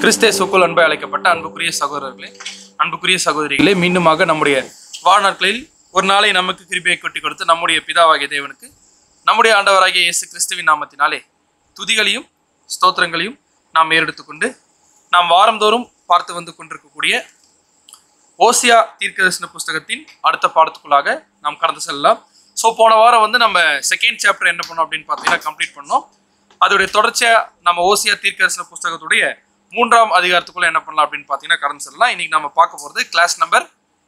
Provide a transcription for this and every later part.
கிறிஸ்தேசுக்குள் அன்பை அழைக்கப்பட்ட அன்புக்குரிய சகோதரர்களே, அன்புக்குரிய சகோதரிகளே, மீண்டுமாக நம்முடைய வாழ்நாட்களில் ஒரு நாளை நமக்கு கிருபையை கொட்டி கொடுத்து நம்முடைய பிதாவாகிய தேவனுக்கு நம்முடைய ஆண்டவராகிய இயேசு கிறிஸ்துவின் நாமத்தினாலே துதிகளையும் ஸ்தோத்திரங்களையும் நாம் ஏறெடுத்துக்கொண்டு நாம் வாரந்தோறும் பார்த்து வந்து கொண்டிருக்கக்கூடிய ஓசியா தீர்க்கதரிசன புஸ்தகத்தின் அடுத்த பாடத்துக்குள்ளாக நாம் கடந்து செல்லலாம். ஸோ போன வாரம் வந்து நம்ம செகண்ட் சாப்டர் என்ன பண்ணோம் அப்படின்னு பார்த்தீங்கன்னா கம்ப்ளீட் பண்ணோம். அதோடைய தொடர்ச்சியாக நம்ம ஓசியா தீர்க்கதரிசன புஸ்தகத்துடைய 3ஆம் அதிகாரத்துக்குள்ள என்ன பண்ணலாம் அப்படின்னு பார்த்தீங்கன்னா கடந்து செல்லலாம். இன்னைக்கு நம்ம பார்க்க போகிறது கிளாஸ் நம்பர்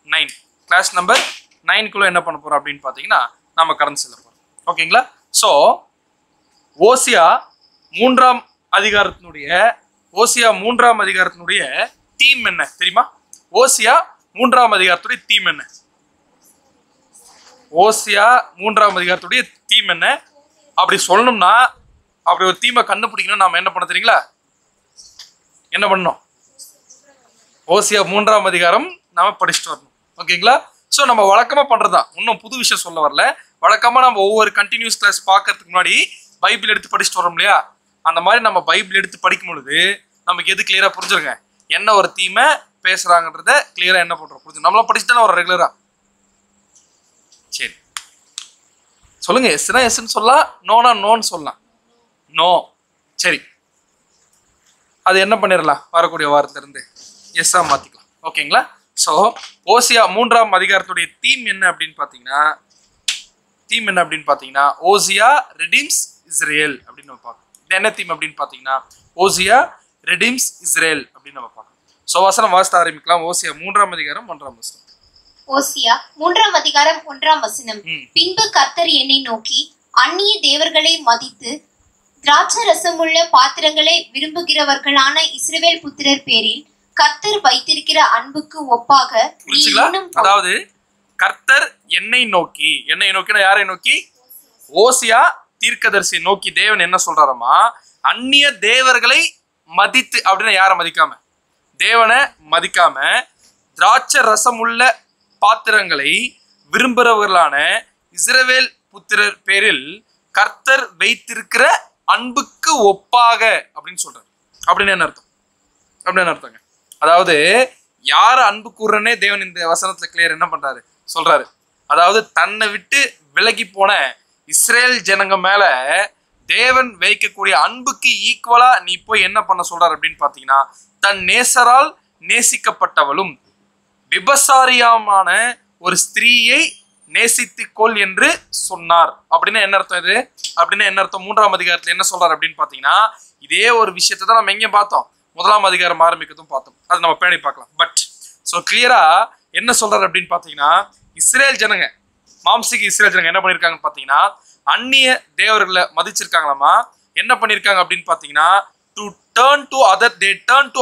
9. கிளாஸ் நம்பர் 9க்குள்ள என்ன பண்ண போகிறோம் அப்படின்னு பார்த்தீங்கன்னா நம்ம கடந்து செல்ல போகிறோம். ஓகேங்களா? ஸோ ஓசியா 3ஆம் அதிகாரத்தினுடைய தீம் என்ன தெரியுமா? ஓசியா 3ஆம் அதிகாரத்துடைய தீம் என்ன? ஓசியா 3ஆம் அதிகாரத்துடைய தீம் என்ன? அப்படி சொல்லணும்னா, அப்படி ஒரு தீமை கண்டுபிடிக்கணும், நாம என்ன பண்ண தெரியுங்களா? என்ன பண்ணணும்? ஓசியா 3ஆம் அதிகாரம் நாம படிச்சுட்டு வரணும். ஓகேங்களா? ஸோ நம்ம வழக்கமா பண்றதுதான், இன்னும் புது விஷயம் சொல்ல வரல. வழக்கமா நம்ம ஒவ்வொரு கண்டினியூஸ் கிளாஸ் பார்க்கறதுக்கு முன்னாடி பைபிள் எடுத்து படிச்சுட்டு வரோம் இல்லையா? அந்த மாதிரி நம்ம பைபிள் எடுத்து படிக்கும் பொழுது நமக்கு எது கிளியரா புரிஞ்சிருங்க, என்ன ஒரு தீமை பேசுறாங்கன்றத கிளியரா என்ன பண்றோம் புரிஞ்சு. நம்மளாம் படிச்சுட்டானே ஒரு ரெகுலரா. சரி சொல்லுங்க, எஸ்னா எஸ்ன்னு சொல்லலாம், நோனா நோன்னு சொல்லலாம். நோ. சரி, அது என்ன பண்ணிடலாம், வரக்கூடிய வாரத்திலிருந்து எஸ்ஸா மாத்திக்கலாம். ஓகேங்களா? ஸோ ஓசியா 3ஆம் அதிகாரத்துடைய தீம் என்ன அப்படின்னு பார்த்தீங்கன்னா ஓசியா ரெடீம்ஸ் இஸ்ரேல் அப்படின்னு நம்ம பார்க்கணும். இது என்ன தீம் அப்படின்னு பார்த்தீங்கன்னா ஓசியா ரெடீம்ஸ் இஸ்ரேல் அப்படின்னு நம்ம பார்க்கணும். ஸோ வசனம் வாசித்து ஆரம்பிக்கலாம். ஓசியா 3ஆம் அதிகாரம் 1ஆம் வசனம். ஓசியா 3ஆம் அதிகாரம் 1ஆம் வசனம். பின்பு கர்த்தர் என்னை நோக்கி, அந்நிய தேவர்களை மதித்து திராட்சை ரசமுள்ள பாத்திரங்களை விரும்புகிறவர்களான இஸ்ரவேல் புத்திரர் பேரில் கர்த்தர் வைத்திருக்கிற அன்புக்கு ஒப்பாக, அதாவது கர்த்தர் என்னை நோக்கி யாரை நோக்கி? ஓசியா தீர்க்கதரிசி நோக்கி தேவன் என்ன சொல்றாரமா, அந்நிய தேவர்களை மதித்து அப்படின்னா யாரை மதிக்காம, தேவனை மதிக்காம திராட்சை ரசம் உள்ள பாத்திரங்களை விரும்புகிறவர்களான இஸ்ரவேல் புத்திரர் பேரில் கர்த்தர் வைத்திருக்கிற அன்புக்கு ஒப்பாக அப்படின்னு சொல்றாரு. அப்படின்னு என்ன அர்த்தங்க? அதாவது யார அன்பு கூறனே தேவன் இந்த வசனத்துல கிளியர் என்ன பண்றாரு சொல்றாரு. அதாவது தன்னை விட்டு விலகி போன இஸ்ரேல் ஜனங்க மேல தேவன் வைக்கக்கூடிய அன்புக்கு ஈக்குவலா நீ போய் என்ன பண்ண சொல்றாரு அப்படின்னு பாத்தீங்கன்னா, தன் நேசரால் நேசிக்கப்பட்டவளும் விபசாரியாமான ஒரு ஸ்திரீயை நேசித்துக்கொள் என்று சொன்னார். அப்படின்னா என்ன அர்த்தம்? இது அப்படின்னா என்ன அர்த்தம்? 3ஆம் அதிகாரத்துல என்ன சொல்றாரு அப்படின்னு பாத்தீங்கன்னா, இதே ஒரு விஷயத்தை தான் நம்ம எங்க பார்த்தோம், 1ஆம் அதிகாரம் ஆரம்பிக்கிறதும் பார்த்தோம். அது நம்ம பின்னாடி பார்க்கலாம். பட் ஸோ கிளியரா என்ன சொல்றாரு அப்படின்னு பாத்தீங்கன்னா, இஸ்ரேல் ஜனங்க, மாம்சிக்கு இஸ்ரேல் ஜனங்க என்ன பண்ணிருக்காங்கன்னு பாத்தீங்கன்னா, அந்நிய தேவர்களை மதிச்சிருக்காங்களாமா. என்ன பண்ணிருக்காங்க அப்படின்னு பாத்தீங்கன்னா, turn to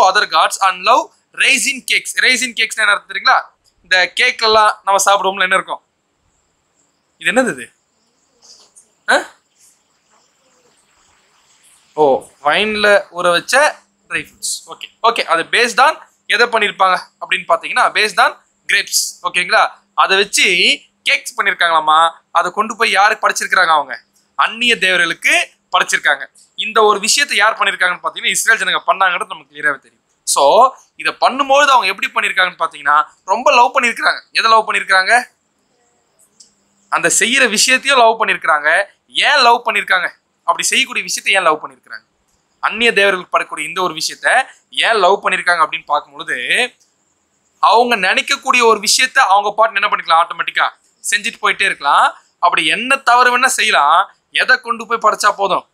other gods and love raisin cakes. raisin cakes என்ன அர்த்தம் தெரியுங்களா? இந்த கேக் எல்லாம் நம்ம சாப்பிடுவோம்ல, என்ன இருக்கும்? இது என்னது? இது வைன்ல ஊற வச்ச ட்ரை ஃப்ரூட்ஸ். ஓகே அது பேஸ்ட் ஆன் எதை பண்ணிருப்பாங்க அப்படின்னு பாத்தீங்கன்னா, பேஸ்ட் ஆன் கிரேப்ஸ். ஓகேங்களா? அதை வச்சு கேக்ஸ் பண்ணிருக்காங்களாமா. அதை கொண்டு போய் யாருக்கு படைச்சிருக்காங்க? அவங்க அந்நிய தேவர்களுக்கு படைச்சிருக்காங்க. இந்த ஒரு விஷயத்தை யார் பண்ணிருக்காங்கன்னு பாத்தீங்கன்னா இஸ்ரேல் ஜனங்க பண்ணாங்கன்றது நமக்கு கிளியராகவே தெரியும். ஸோ இதை பண்ணும்போது அவங்க எப்படி பண்ணியிருக்காங்கன்னு பார்த்தீங்கன்னா, ரொம்ப லவ் பண்ணியிருக்கிறாங்க. எதை லவ் பண்ணியிருக்கிறாங்க? அந்த செய்கிற விஷயத்தையும் லவ் பண்ணியிருக்கிறாங்க. ஏன் லவ் பண்ணியிருக்காங்க? அப்படி செய்யக்கூடிய விஷயத்தை ஏன் லவ் பண்ணியிருக்கிறாங்க? அந்நிய தேவர்களுக்கு படக்கூடிய இந்த ஒரு விஷயத்த ஏன் லவ் பண்ணியிருக்காங்க அப்படின்னு பார்க்கும்பொழுது, அவங்க நினைக்கக்கூடிய ஒரு விஷயத்த அவங்க பாட்டு என்ன பண்ணிக்கலாம், ஆட்டோமேட்டிக்கா செஞ்சுட்டு போயிட்டே இருக்கலாம். அப்படி என்ன தவறு வேணா செய்யலாம். எதை கொண்டு போய் படைச்சா போதும்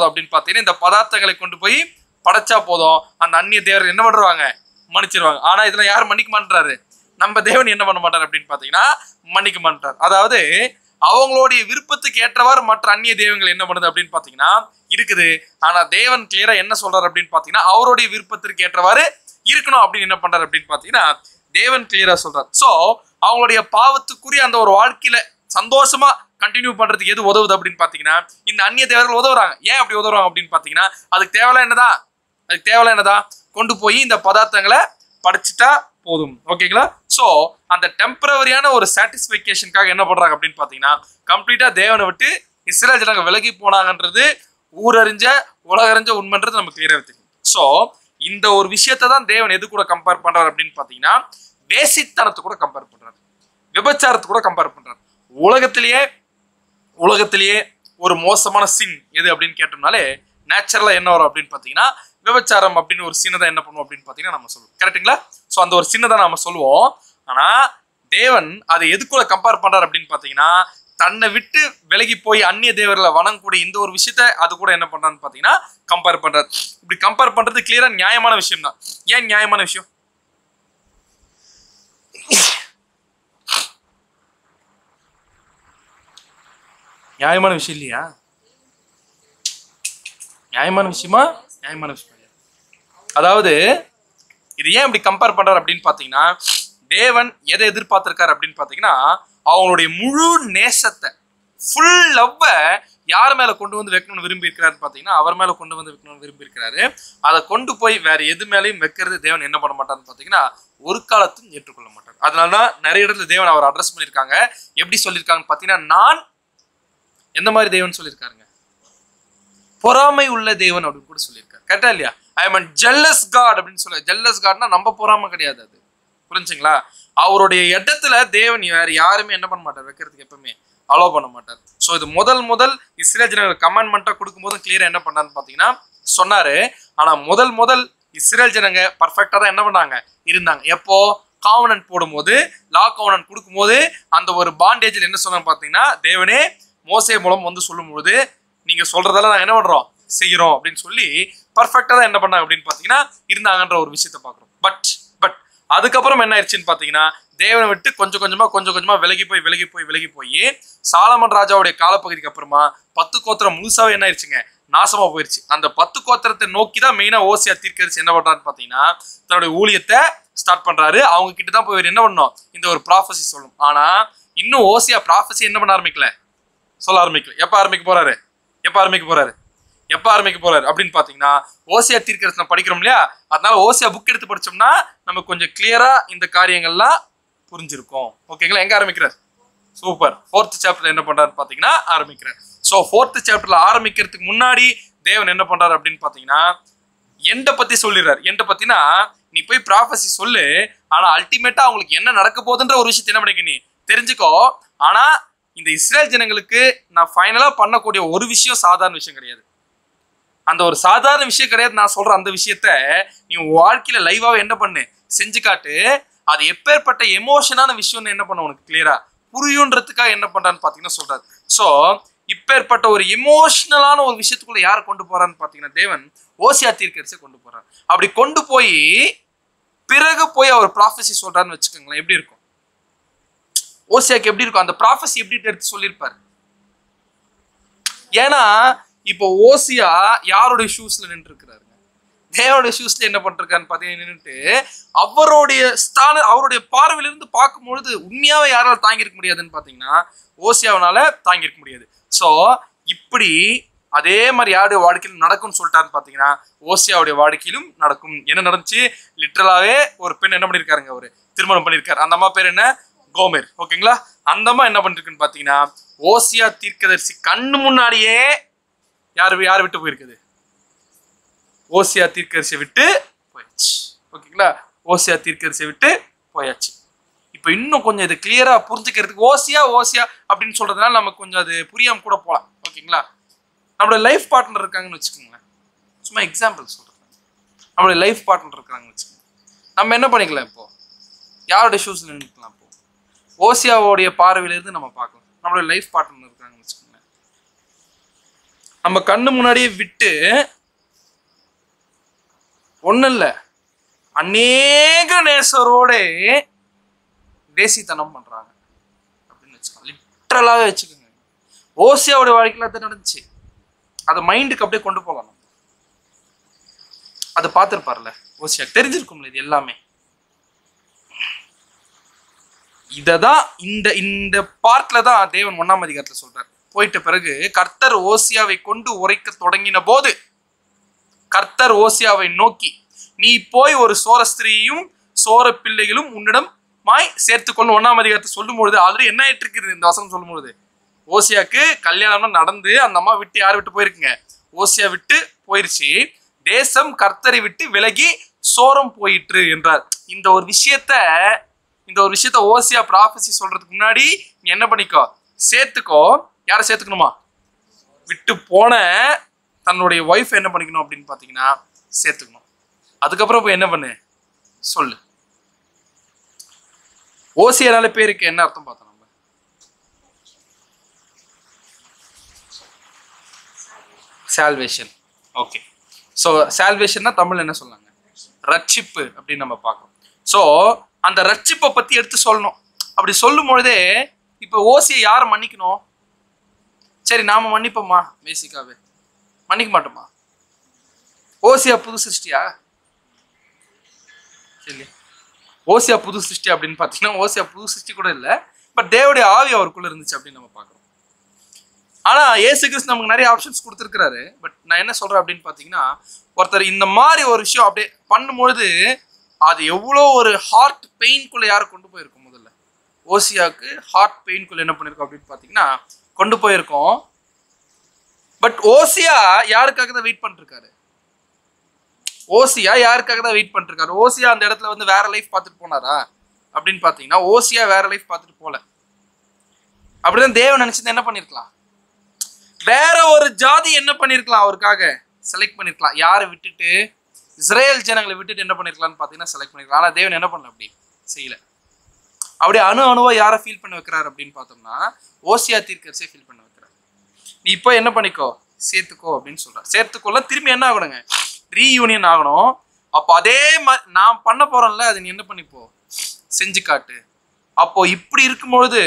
அப்படின்னு பார்த்தீங்கன்னா, இந்த பதார்த்தங்களை கொண்டு போய் படைச்சா போதும், அந்த அந்நிய தேவர்கள் என்ன பண்றாங்க, மன்னிச்சிருவாங்க. ஆனா இதுல யாரும் மன்னிக்க மாட்டாரு, நம்ம தேவன் என்ன பண்ண மாட்டார் அப்படின்னு பாத்தீங்கன்னா மன்னிக்க மாட்டார். அதாவது அவங்களுடைய விருப்பத்துக்கு ஏற்றவாறு மற்ற அந்நிய தெய்வங்கள் என்ன பண்ணுது அப்படின்னு பாத்தீங்கன்னா இருக்குது. ஆனா தேவன் கிளியரா என்ன சொல்றாரு அப்படின்னு பாத்தீங்கன்னா, அவருடைய விருப்பத்திற்கு ஏற்றவாறு இருக்கணும் அப்படின்னு என்ன பண்றாரு அப்படின்னு பாத்தீங்கன்னா தேவன் கிளியரா சொல்றாரு. சோ அவங்களுடைய பாவத்துக்குரிய அந்த ஒரு வாழ்க்கையில சந்தோஷமா கண்டினியூ பண்றதுக்கு எது உதவுது அப்படின்னு பாத்தீங்கன்னா, இந்த அந்நிய தேவர்கள் உதவுறாங்க. ஏன் அப்படி உதவுறாங்க அப்படின்னு பாத்தீங்கன்னா, அதுக்கு தேவையில்ல என்னதான் கொண்டு போய் இந்த பதார்த்தங்களை படிச்சுட்டா போதும். ஓகேங்களா? ஸோ அந்த டெம்பரவரியான ஒரு சாட்டிஸ்ஃபிகேஷனுக்காக என்ன பண்றாங்க அப்படின்னு பாத்தீங்கன்னா, கம்ப்ளீட்டா தேவனை விட்டு இஸ்ரேல் ஜனங்க விலகி போனாங்கன்றது ஊரறிஞ்ச உலகறிஞ்ச உண்மைன்றது நமக்கு கிளியரா தெரியும். சோ இந்த ஒரு விஷயத்தை தான் தேவன் எது கூட கம்பேர் பண்றாரு அப்படின்னு பாத்தீங்கன்னா வேசித்தனத்தை கூட கம்பேர் பண்றாரு, விபச்சாரத்தை கூட கம்பேர் பண்றாரு. உலகத்திலேயே ஒரு மோசமான சின் எது அப்படின்னு கேட்டோம்னாலே நேச்சுரலா என்ன வரும் அப்படின்னு பாத்தீங்கன்னா விபச்சாரம் அப்படின்னு ஒரு சின்ன தான் என்ன பண்ணுவோம் அப்படின்னு பாத்தீங்கன்னா நம்ம சொல்லுவோம். கரெக்டுங்களா? சோ அந்த ஒரு சின்ன தான் நம்ம சொல்லுவோம். ஆனா தேவன் அதை எது கூட கம்பேர் பண்றாரு அப்படின்னு பாத்தீங்கன்னா தன்னை விட்டு விலகி போய் அந்நிய தேவர்களை வணங்கக்கூடிய இந்த ஒரு விஷயத்த அது கூட என்ன பண்றான்னு பாத்தீங்கன்னா கம்பேர் பண்றாரு. இப்படி கம்பேர் பண்றது கிளியரா நியாயமான விஷயம் தான். ஏன் நியாயமான விஷயம்? நியாயமான விஷயம் இல்லையா? நியாயமான விஷயமா? நியாயமான விஷயம். அதாவது இது ஏன் இப்படி கம்பேர் பண்றாரு அப்படின்னு பாத்தீங்கன்னா தேவன் எதை எதிர்பார்த்திருக்காரு அப்படின்னு பாத்தீங்கன்னா அவங்களுடைய முழு நேசத்தை, ஃபுல் லவ்வ யார் மேல கொண்டு வந்து வைக்கணும்னு விரும்பி இருக்கிறாரு பாத்தீங்கன்னா அவர் மேல கொண்டு வந்து வைக்கணும்னு விரும்பி இருக்கிறாரு. அதை கொண்டு போய் வேற எது மேலேயும் வைக்கிறது தேவன் என்ன பண்ண மாட்டாருன்னு பாத்தீங்கன்னா ஒரு காலத்தும் ஏற்றுக்கொள்ள மாட்டார். அதனாலதான் நிறைய இடத்துல தேவன் அவர் அட்ரஸ் பண்ணியிருக்காங்க. எப்படி சொல்லியிருக்காங்கன்னு பாத்தீங்கன்னா நான் எந்த மாதிரி தேவன் சொல்லியிருக்காருங்க? பொறாமை உள்ள தேவன் அப்படின்னு கூட சொல்லியிருக்காரு. கரெக்டா இல்லையா? ஐ எம் ஜெல்லஸ் காட் அப்படின்னு சொல்ல. ஜெல்லஸ் காட்னா நம்ம பொறாமை கிடையாது, அது புரிஞ்சுங்களா? அவருடைய இடத்துல தேவன் வேற யாருமே என்ன பண்ண மாட்டார், வைக்கிறதுக்கு எப்பவுமே அலோ பண்ண மாட்டார். ஸோ இது முதல் இஸ்ரேல் ஜனங்களுக்கு கமாண்ட்மெண்ட்டாக கொடுக்கும்போது கிளியரா என்ன பண்ணான்னு பாத்தீங்கன்னா சொன்னாரு. ஆனா முதல் இஸ்ரேல் ஜனங்க பர்ஃபெக்டா தான் என்ன பண்ணாங்க இருந்தாங்க. எப்போ காவனன்ட் போடும்போது, லா காவனன்ட் கொடுக்கும்போது அந்த ஒரு பாண்டேஜில் என்ன சொன்னாங்க பாத்தீங்கன்னா தேவனே மோசே மூலம் வந்து சொல்லும்போது நீங்க சொல்றதெல்லாம் நாங்க என்ன பண்றோம் செய்யறோம் அப்படின்னு சொல்லி பர்ஃபெக்டா தான் என்ன பண்ணாங்க அப்படின்னு பாத்தீங்கன்னா இருந்தாங்கன்ற ஒரு விஷயத்த பாக்குறோம். பட் அதுக்கப்புறம் என்ன ஆயிடுச்சுன்னு பாத்தீங்கன்னா தேவனை விட்டு கொஞ்சம் கொஞ்சமா விலகி போய் சாலமன் ராஜாவுடைய காலப்பகுதிக்கு அப்புறமா 10 கோத்திரம் முழுசாவே என்ன ஆயிடுச்சுங்க நாசமா போயிருச்சு. அந்த 10 கோத்திரத்தை நோக்கி தான் மெயினா ஓசியா தீர்க்கதரிசி என்ன பண்றாருன்னு பாத்தீங்கன்னா தன்னுடைய ஊழியத்தை ஸ்டார்ட் பண்றாரு. அவங்க கிட்ட தான் போய் என்ன பண்ணணும், இந்த ஒரு ப்ராஃபஸி சொல்லணும். ஆனா இன்னும் ஓசியா ப்ராஃபஸி என்ன பண்ண ஆரம்பிக்கல, சொல்ல ஆரம்பிக்கல. எப்ப ஆரம்பிக்க போறாரு அப்படின்னு பாத்தீங்கன்னா ஓசியா தீர்க்கதரிசனம் படிக்கிறோம் இல்லையா? அதனால ஓசியா புக் எடுத்து படிச்சோம்னா நமக்கு கொஞ்சம் கிளியரா இந்த காரியங்கள்லாம் புரிஞ்சிருக்கும். ஓகேங்களா? எங்க ஆரம்பிக்கிறார்? சூப்பர். 4th சாப்டர்ல என்ன பண்றாரு பாத்தீங்கன்னா ஆரம்பிக்கிறார். சோ 4th சாப்டர்ல ஆரம்பிக்கிறதுக்கு முன்னாடி தேவன் என்ன பண்றாரு அப்படின்னு பாத்தீங்கன்னா எண்ட பத்தி சொல்லிடுறாரு. எண்ட பத்தினா நீ போய் ப்ராஃபஸி சொல்லு, ஆனா அல்டிமேட்டா அவங்களுக்கு என்ன நடக்க போகுதுன்ற ஒரு விஷயத்தை என்ன பண்ணிக்க நீ தெரிஞ்சுக்கோ. ஆனா இந்த இஸ்ரேல் ஜனங்களுக்கு நான் ஃபைனலா பண்ணக்கூடிய ஒரு விஷயம் சாதாரண விஷயம் கிடையாது. அந்த ஒரு சாதாரண விஷயம் கிடையாது. நான் சொல்ற அந்த விஷயத்த நீ வாழ்க்கையில லைவாவே என்ன பண்ணு செஞ்சு காட்டு. அது எப்பேற்பட்ட எமோஷனான விஷயம்னு என்ன பண்ண உனக்கு கிளியரா புரியுன்றதுக்காக என்ன பண்றான்னு பாத்தீங்கன்னா சொல்றாரு. சோ இப்பேற்பட்ட ஒரு எமோஷனலான ஒரு விஷயத்துக்குள்ள யாரை கொண்டு போறான்னு பாத்தீங்கன்னா தேவன் ஓசியா தீர்க்கதரிசியை கொண்டு போறாரு. அப்படி கொண்டு போய் பிறகு போய் அவர் ப்ராஃபஸி சொல்றாருன்னு வச்சுக்கோங்களேன். எப்படி இருக்கும் ஓசியாக்கு? எப்படி இருக்கும் அந்த ப்ராஃபஸி? எப்படி எடுத்து சொல்லியிருப்பாரு? ஏன்னா இப்போ ஓசியா யாருடைய ஷூஸ்ல நின்று இருக்கிறாருங்க? தேவனுடைய ஷூஸ்ல என்ன பண்ணிருக்காருன்னு பாத்தீங்கன்னா நின்றுட்டு அவருடைய பார்வையிலிருந்து பார்க்கும்பொழுது உண்மையாவே யாரால தாங்கியிருக்க முடியாதுன்னு பாத்தீங்கன்னா ஓசியாவனால தாங்கியிருக்க முடியாது. சோ இப்படி அதே மாதிரி யாருடைய வாழ்க்கையிலும் நடக்கும்னு சொல்லிட்டாருன்னு பாத்தீங்கன்னா ஓசியாவுடைய வாழ்க்கையிலும் நடக்கும். என்ன நடந்துச்சு? லிட்டரலாவே ஒரு பெண் என்ன பண்ணிருக்காருங்க, ஒரு திருமணம் பண்ணிருக்காரு. அந்த அம்மா பேர் என்ன? கோமேர். ஓகேங்களா? அந்த அம்மா என்ன பண்ணிருக்குன்னு பாத்தீங்கன்னா ஓசியா தீர்க்கதரிசி கண்ணு முன்னாடியே யார் விட்டு போயிருக்குது? ஓசியா தீர்க்கதரிசியை விட்டு போயாச்சு. ஓகேங்களா? ஓசியா தீர்க்கதரிசியை விட்டு போயாச்சு. இப்போ இன்னும் கொஞ்சம் இது கிளியரா புரிஞ்சுக்கிறதுக்கு ஓசியா அப்படின்னு சொல்றதுனால நமக்கு கொஞ்சம் அது புரியாம கூட போகலாம். ஓகேங்களா? நம்மளோட லைஃப் பார்ட்னர் இருக்காங்கன்னு வச்சுக்கோங்களேன். சும்மா எக்ஸாம்பிள் சொல்றேன். நம்மளுடைய லைஃப் பார்ட்னர் இருக்காங்கன்னு வச்சுக்கோங்க. நம்ம என்ன பண்ணிக்கலாம்? இப்போ யாருடைய ஷூஸ்ல நின்றுக்கலாம்? இப்போ ஓசியாவோடைய பார்வையிலிருந்து நம்ம பார்க்கலாம். நம்மளுடைய லைஃப் பார்ட்னர் இருக்காங்கன்னு வச்சுக்கோங்க. நம்ம கண்ணு முன்னாடியே விட்டு ஒன்னும் இல்ல அநேக நேசரோட தேசித்தனம் பண்றாங்க அப்படின்னு வச்சுக்கோங்க. லிட்டரலாவே வச்சுக்கோங்க. ஓசியாவுடைய வாழ்க்கையில அது நடந்துச்சு. அதை மைண்டுக்கு அப்படியே கொண்டு போகலாம். அதை பார்த்துருப்பார்ல ஓசியா, தெரிஞ்சிருக்கும்ல இது எல்லாமே. இததான் இந்த பார்ட்ல தான் தேவன் 1ஆம் அதிகாரத்துல சொல்றாரு. போயிட்ட பிறகு கர்த்தர் ஓசியாவை கொண்டு உரைக்க தொடங்கின போது கர்த்தர் ஓசியாவை நோக்கி நீ போய் ஒரு சோர ஸ்திரீயும் சோர பிள்ளைகளும் உன்னிடம் சேர்த்துக்கொள்ளு 1ஆம் அதிகாரத்தை சொல்லும் பொழுது ஆல்ரெடி என்ன ஆயிட்டு இருக்குது இந்த வசனம் சொல்லும் பொழுது ஓசியாக்கு கல்யாணம்னா நடந்து அந்த அம்மா விட்டு யார் விட்டு போயிருக்குங்க? ஓசியா விட்டு போயிருச்சு. தேசம் கர்த்தரை விட்டு விலகி சோரம் போயிற்று என்றார். இந்த ஒரு விஷயத்த ஓசியா ப்ராஃபஸி சொல்றதுக்கு முன்னாடி நீ என்ன பண்ணிக்கோ, சேர்த்துக்கோ. யாரை சேர்த்துக்கணுமா? விட்டு போன தன்னுடைய ஒய்ஃப் என்ன பண்ணிக்கணும் அப்படின்னு பாத்தீங்கன்னா சேர்த்துக்கணும். அதுக்கப்புறம் போய் என்ன பண்ணு சொல்லு. ஓசியானால பேருக்கு என்ன அர்த்தம் பார்த்தோம் நம்ம? சால்வேஷன். ஓகே, ஸோ சால்வேஷன்னா தமிழ் என்ன சொன்னாங்க? ரட்சிப்பு அப்படின்னு நம்ம பார்க்கணும். ஸோ அந்த ரட்சிப்பை பத்தி எடுத்து சொல்லணும். அப்படி சொல்லும் பொழுதே இப்போ ஓசியை யாரை மன்னிக்கணும்? சரி, நாம மன்னிப்போமா? பேசிக்காவே மன்னிக்க மாட்டோமா? ஓசியா புது சிருஷ்டியா? சரி, ஓசியா புது சிருஷ்டி அப்படின்னு பார்த்தீங்கன்னா ஓசியா புது சிருஷ்டி கூட இல்லை. பட் தேவனுடைய ஆவி அவருக்குள்ள இருந்துச்சு அப்படின்னு நம்ம பார்க்குறோம். ஆனா ஏசு கிறிஸ்து நமக்கு நிறைய ஆப்ஷன்ஸ் கொடுத்துருக்கிறாரு. பட் நான் என்ன சொல்றேன் அப்படின்னு பார்த்தீங்கன்னா, ஒருத்தர் இந்த மாதிரி ஒரு விஷயம் அப்படியே பண்ணும்பொழுது அது எவ்வளோ ஒரு ஹார்ட் பெயின்குள்ள யாரை கொண்டு போயிருக்கும்? முதல்ல ஓசியாவுக்கு ஹார்ட் பெயின்குள்ள என்ன பண்ணிருக்கோம் அப்படின்னு பார்த்தீங்கன்னா கொண்டு போயிருக்கோம். பட் ஓசியா யாருக்காக தான் வெயிட் பண்ணிருக்காரு? ஓசியா அந்த இடத்துல வந்து வேற லைஃப் பார்த்துட்டு போனாரா அப்படின்னு பார்த்தீங்கன்னா ஓசியா வேற லைஃப் பார்த்துட்டு போல. அப்படிதான் தேவன் நினைச்சது என்ன பண்ணிருக்கலாம்? வேற ஒரு ஜாதி என்ன பண்ணிருக்கலாம்? அவருக்காக செலக்ட் பண்ணிருக்கலாம். யாரை விட்டுட்டு? இஸ்ரேல் ஜனங்களை விட்டுட்டு என்ன பண்ணிருக்கலாம்னு பார்த்தீங்கன்னா செலக்ட் பண்ணிருக்கலாம். ஆனா தேவன் என்ன பண்ணல, அப்படி செய்யல. அப்படியே அணுவா யாரை ஃபீல் பண்ண வைக்கிறாரு அப்படின்னு பார்த்தோம்னா ஓசியா தீர்க்கதரிசியை ஃபீல் பண்ண வைக்கிறார். நீ இப்போ என்ன பண்ணிக்கோ, சேர்த்துக்கோ அப்படின்னு சொல்றாரு. சேர்த்துக்கோல திரும்பி என்ன ஆகணுங்க? ரீயூனியன் ஆகணும். அப்போ அதே மாதிரி நான் பண்ண போறேன்ல, அது நீ என்ன பண்ணிப்போ, செஞ்சு காட்டு. அப்போ இப்படி இருக்கும்பொழுது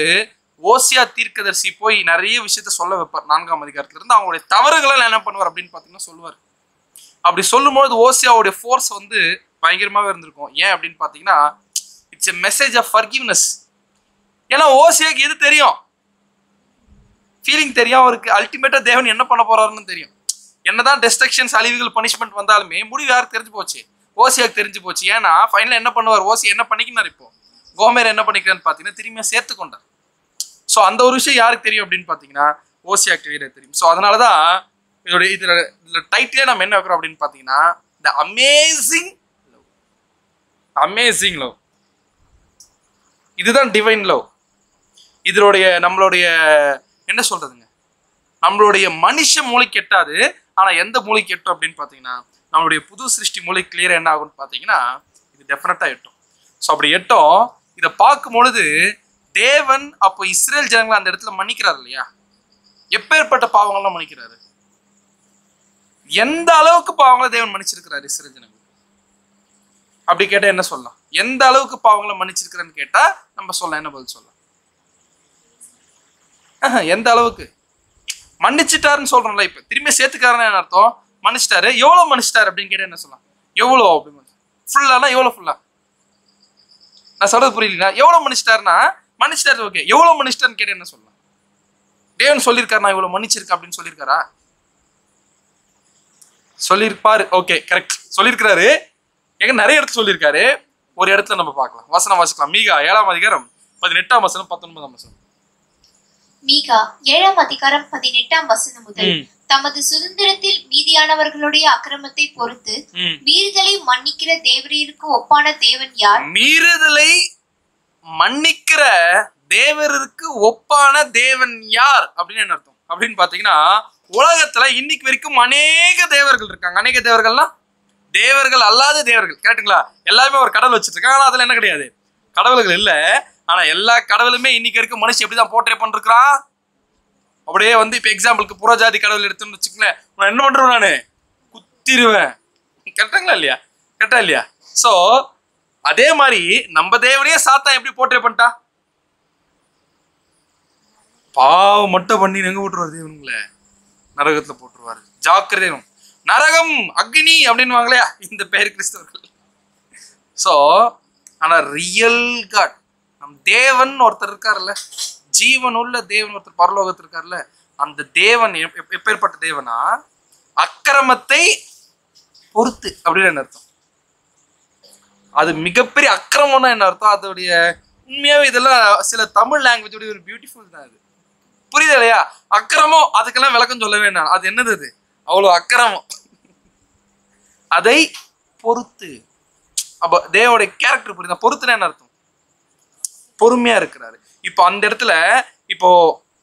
ஓசியா தீர்க்கதரிசி போய் நிறைய விஷயத்த சொல்ல வைப்பார். 4ஆம் அதிகாரத்துல இருந்து அவங்களுடைய தவறுகளை என்ன பண்ணுவார் அப்படின்னு பார்த்தீங்கன்னா சொல்லுவார். அப்படி சொல்லும்போது ஓசியாவுடைய ஃபோர்ஸ் வந்து பயங்கரமாகவே இருந்திருக்கும். ஏன் அப்படின்னு பார்த்தீங்கன்னா it's a message of forgiveness. ஏன்னா ஓசியாக்கு எது தெரியும்? ஃபீலிங் தெரியும். அவருக்கு அல்டிமேட்டா தேவன் என்ன பண்ண போறாருன்னு தெரியும். என்னதான் டெஸ்ட்ரக்ஷன்ஸ், அழிவுகள், பனிஷ்மெண்ட் வந்தாலுமே முடிவு யாருக்கு தெரிஞ்சு போச்சு? ஓசியாக்கு தெரிஞ்சு போச்சு. ஏன்னா ஃபைனலா என்ன பண்ணுவார்? ஓசியா என்ன பண்ணிக்கினார்? இப்போ கோமேர் என்ன பண்ணிக்கிறான்னு பார்த்தீங்கன்னா திரும்பியும் சேர்த்து கொண்டார். ஸோ அந்த ஒரு விஷயம் யாருக்கு தெரியும் அப்படின்னு பார்த்தீங்கன்னா ஓசியாக்கு தெரியும். ஸோ அதனாலதான் இதுல டைட்டிலே நம்ம என்ன வைக்கிறோம் அப்படின்னு பார்த்தீங்கன்னா த அமேசிங் லவ். இதுதான் டிவைன் லவ். இதனுடைய நம்மளுடைய என்ன சொல்றதுங்க, நம்மளுடைய மனுஷ மூளைக்கு எட்டாது. ஆனா எந்த மூளைக்கு எட்டும் அப்படின்னு பார்த்தீங்கன்னா நம்மளுடைய புது சிருஷ்டி மூளை கிளியர் என்ன ஆகும்னு பார்த்தீங்கன்னா இது டெஃபினட்டா எட்டும். ஸோ அப்படி எட்டும். இதை பார்க்கும் பொழுது தேவன் அப்போ இஸ்ரேல் ஜனங்களை அந்த இடத்துல மன்னிக்கிறார் இல்லையா? எப்பேற்பட்ட பாவங்கள்லாம் மன்னிக்கிறாரு? எந்த அளவுக்கு பாவங்களை தேவன் மன்னிச்சிருக்கிறாரு இஸ்ரேல் ஜனங்கள் அப்படி கேட்டா என்ன சொல்லலாம்? எந்த அளவுக்கு பாவங்களை மன்னிச்சிருக்கிறேன்னு கேட்டா நம்ம சொல்லலாம், என்ன பதில் சொல்லலாம்? எந்த அளவுக்கு மன்னிச்சிட்டாருன்னு சொல்றோம்ல. இப்ப திரும்பி சேர்த்துக்காருன்னு என்ன அர்த்தம்? மன்னிச்சிட்டாரு. எவ்வளவு மன்னிச்சிட்டாரு அப்படின்னு கேட்டா என்ன சொல்லலாம்? எவ்வளோ அப்படின்னு ஃபுல்லானா எவ்வளோ ஃபுல்லா? நான் சொல்றது புரியலீங்களா? எவ்வளவு மன்னிச்சிட்டாருன்னா மன்னிச்சிட்டாரு, ஓகே. எவ்வளவு மன்னிச்சிட்டாருன்னு கேட்டா என்ன சொல்லலாம்? தேவன் சொல்லியிருக்காரு நான் இவ்வளவு மன்னிச்சிருக்கேன் அப்படின்னு சொல்லியிருக்காரா? சொல்லியிருப்பாரு. ஓகே, கரெக்ட், சொல்லியிருக்கிறாரு. எங்க நிறைய இடத்துல சொல்லியிருக்காரு. ஒரு இடத்துல நம்ம பார்க்கலாம், வசனம் வாசிக்கலாம். மீகா 7ஆம் அதிகாரம் 18ஆம் வசனம் 19ஆம் வசனம். மீகா 7ஆம் அதிகாரம் 18ஆம் வசனம் முதல். தமது சுதந்திரத்தில் மீதியானவர்களுடைய அக்கிரமத்தை பொறுத்து மீறுதலை மன்னிக்கிற தேவரீருக்கு ஒப்பான தேவன் யார்? மீறுதலை மன்னிக்கிற தேவருக்கு ஒப்பான தேவன் யார் அப்படின்னு என்ன அர்த்தம் அப்படின்னு பாத்தீங்கன்னா உலகத்துல இன்னைக்கு வரைக்கும் அநேக தேவர்கள் இருக்காங்க. அநேக தேவர்கள்னா தேவர்கள் அல்லாத தேவர்கள், கரெக்டுங்களா? எல்லாருமே ஒரு கடவுள் வச்சுட்டு இருக்காங்க. ஆனா அதுல என்ன கிடையாது, கடவுள்கள் இல்ல. ஆனா எல்லா கடவுளுமே இன்னைக்கு வரைக்கும் மனுஷன் எப்படிதான் போர்ட்ரே பண்ணிருக்கான். அப்படியே வந்து இப்ப எக்ஸாம்பிளுக்கு புறஜாதி கடவுள் எடுத்துன்னு வச்சுக்கலேன், நான் என்ன பண்றேன், நானு குத்திடுவேன். கரெக்டுங்களா இல்லையா? கரெக்டா இல்லையா? சோ அதே மாதிரி நம்ம தேவனையே சாத்தான் எப்படி போர்ட்ரே பண்ணிட்டா? பாவம் மட்டும் பண்ணி எங்க போட்டுருவாரு தேவனுங்களே? நரகத்துல போட்டுருவாரு. ஜாக்கிரதை, நரகம் அக்னி அப்படின்னு வாங்களே இந்த பேர் கிறிஸ்தவர்கள். சோ ஆனா ரியல் காட் நம் தேவன் ஒருத்தர் இருக்காருல்ல, ஜீவன் உள்ள தேவன் ஒருத்தர் பரலோகத்தில் இருக்காருல்ல, அந்த தேவன் எப்பேற்பட்ட தேவனா அக்கிரமத்தை பொறுத்து அப்படின்னு என்ன அர்த்தம்? அது மிகப்பெரிய அக்கிரமம்னா என்ன அர்த்தம்? அதோடைய உண்மையாவே இதெல்லாம் சில தமிழ் லாங்குவேஜோட ஒரு பியூட்டிஃபுல் தான். அது புரியுது இல்லையா? அக்கிரமம், அதுக்கெல்லாம் விளக்கம் சொல்லவே வேண்டாம். அது என்னது? அது அவ்வளவு அக்கிரமம். அதை பொறுத்து. அப்ப தேவனுடைய கேரக்டர் புரியுதா? பொறுத்துனா என்ன அர்த்தம்? பொறுமையா இருக்கிறாரு. இப்போ அந்த இடத்துல இப்போ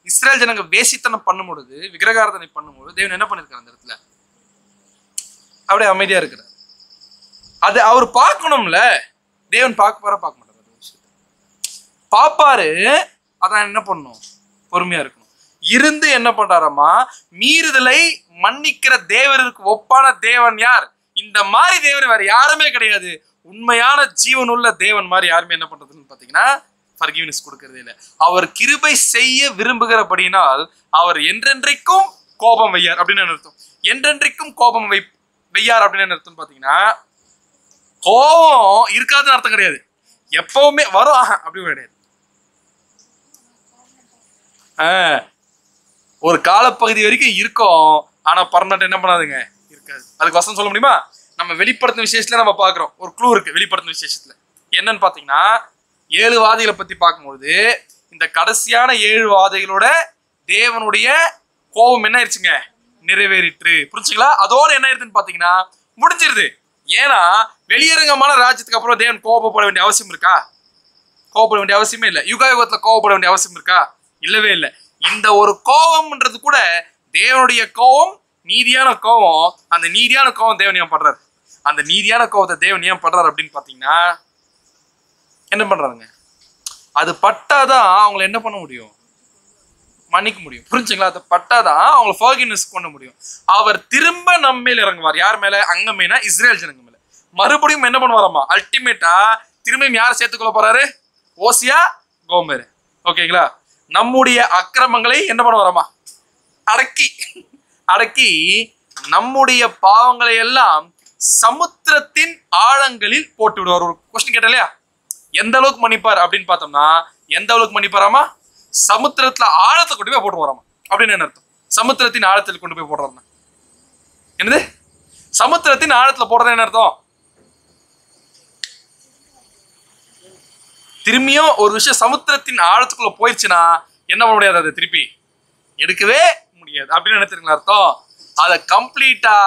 இஸ்ரேல் ஜனங்க வேசித்தனம் பண்ணும் பொழுது, விக்கிரகாராதனை பண்ணும்போது தேவன் என்ன பண்ணிருக்காரு? அந்த இடத்துல அப்படியே அமைதியா இருக்கிறார். அது அவர் பார்க்கணும்ல. தேவன் பார்க்க மாட்டாரு பாப்பாரு. அதான் என்ன பண்ணும்? பொறுமையா இருக்கணும். இருந்து என்ன பண்றாரமா, மீறுதலை மன்னிக்கிற தேவருக்கு ஒப்பான தேவன் யார்? இந்த மாதிரி தேவன் வேற யாருமே கிடையாது. உண்மையான ஜீவனுள்ள தேவன் மாதிரி யாருமே என்ன பண்றதுன்னு பாத்தீங்கன்னா ஃபர்கிவ்னஸ் கொடுக்கறதே இல்லை. அவர் கிருபை செய்ய விரும்புகிறபடினால் அவர் என்றென்றைக்கும் கோபம் வையார் அப்படின்னு அர்த்தம். என்றென்றைக்கும் கோபம் வையார் அப்படின்னு என்ன அர்த்தம் பாத்தீங்கன்னா, கோபம் இருக்காதுன்னு அர்த்தம் கிடையாது. எப்பவுமே வரும் அப்படி கிடையாது. ஒரு காலப்பகுதி வரைக்கும் இருக்கும், ஆனா பர்மனன்ட் என்ன பண்ணாதுங்க, இருக்காது. அதுக்கு வசனம் சொல்ல முடியுமா? நம்ம வெளிப்படுத்தும் விசேஷத்துல நம்ம பாக்குறோம். ஒரு க்ளூ இருக்கு வெளிப்படுத்தும் விசேஷத்துல. என்னன்னு பாத்தீங்கன்னா, 7 வாதைகளை பத்தி பார்க்கும்போது இந்த கடைசியான 7 வாதைகளோட தேவனுடைய கோபம் என்ன ஆயிடுச்சுங்க, நிறைவேறிற்று. புரிஞ்சுங்களா? அதோட என்ன ஆயிடுதுன்னு பாத்தீங்கன்னா முடிஞ்சிருது. ஏன்னா வெளியரங்கமான ராஜ்யத்துக்கு அப்புறம் தேவன் கோபப்பட வேண்டிய அவசியம் இருக்கா? கோபப்பட வேண்டிய அவசியமே இல்லை. யுகத்துல கோபப்பட வேண்டிய அவசியம் இருக்கா? இல்லவே இல்லை. இந்த ஒரு கோபம்ன்றது கூட தேவனுடைய கோபம், நீதியான கோபம். அந்த நீதியான கோபம் தேவன் ஏன் பண்றாரு? அந்த நீதியான கோபத்தை தேவன் ஏன் பண்றாரு அப்படின்னு பாத்தீங்கன்னா, என்ன பண்றாருங்க, அது பட்டாதான் அவங்களை என்ன பண்ண முடியும், மன்னிக்க முடியும். புரிஞ்சுங்களா? அது பட்டாதான் அவங்களை ஃபர்கிவ்னஸ் பண்ண முடியும். அவர் திரும்ப நம்ம மேல இறங்குவார். யார் மேல? அங்க மேல இஸ்ரேல் ஜனங்க மேல. மறுபடியும் என்ன பண்ணுவாராமா, அல்டிமேட்டா திரும்பியும் யாரை சேர்த்துக்கொள்ள போறாரு? ஓசியா, கோமேர். ஓகேங்களா? நம்முடைய அக்கிரமங்களை என்ன பண்ணுவாராமா, அடக்கி நம்முடைய பாவங்களை எல்லாம் சமுத்திரத்தின் ஆழங்களில் போட்டு விடுவார். ஒரு கொஸ்டின் கேட்ட இல்லையா, எந்த அளவுக்கு மன்னிப்பார் அப்படின்னு பார்த்தோம்னா, எந்த அளவுக்கு மன்னிப்பாராமா, சமுத்திரத்துல ஆழத்தை கொண்டு போய் போட்டு வராமா. அப்படின்னு என்ன அர்த்தம்? சமுத்திரத்தின் ஆழத்தில் கொண்டு போய் போடுறாருன்னா என்னது? சமுத்திரத்தின் ஆழத்துல போடுறது என்ன அர்த்தம்? திரும்பியும் ஒரு விஷயம் சமுத்திரத்தின் ஆழத்துக்குள்ள போயிடுச்சுன்னா என்ன பண்ண முடியாது, அதை திருப்பி எடுக்கவே முடியாது. அப்படின்னு நினைச்சிருங்களா அர்த்தம்? அதை கம்ப்ளீட்டா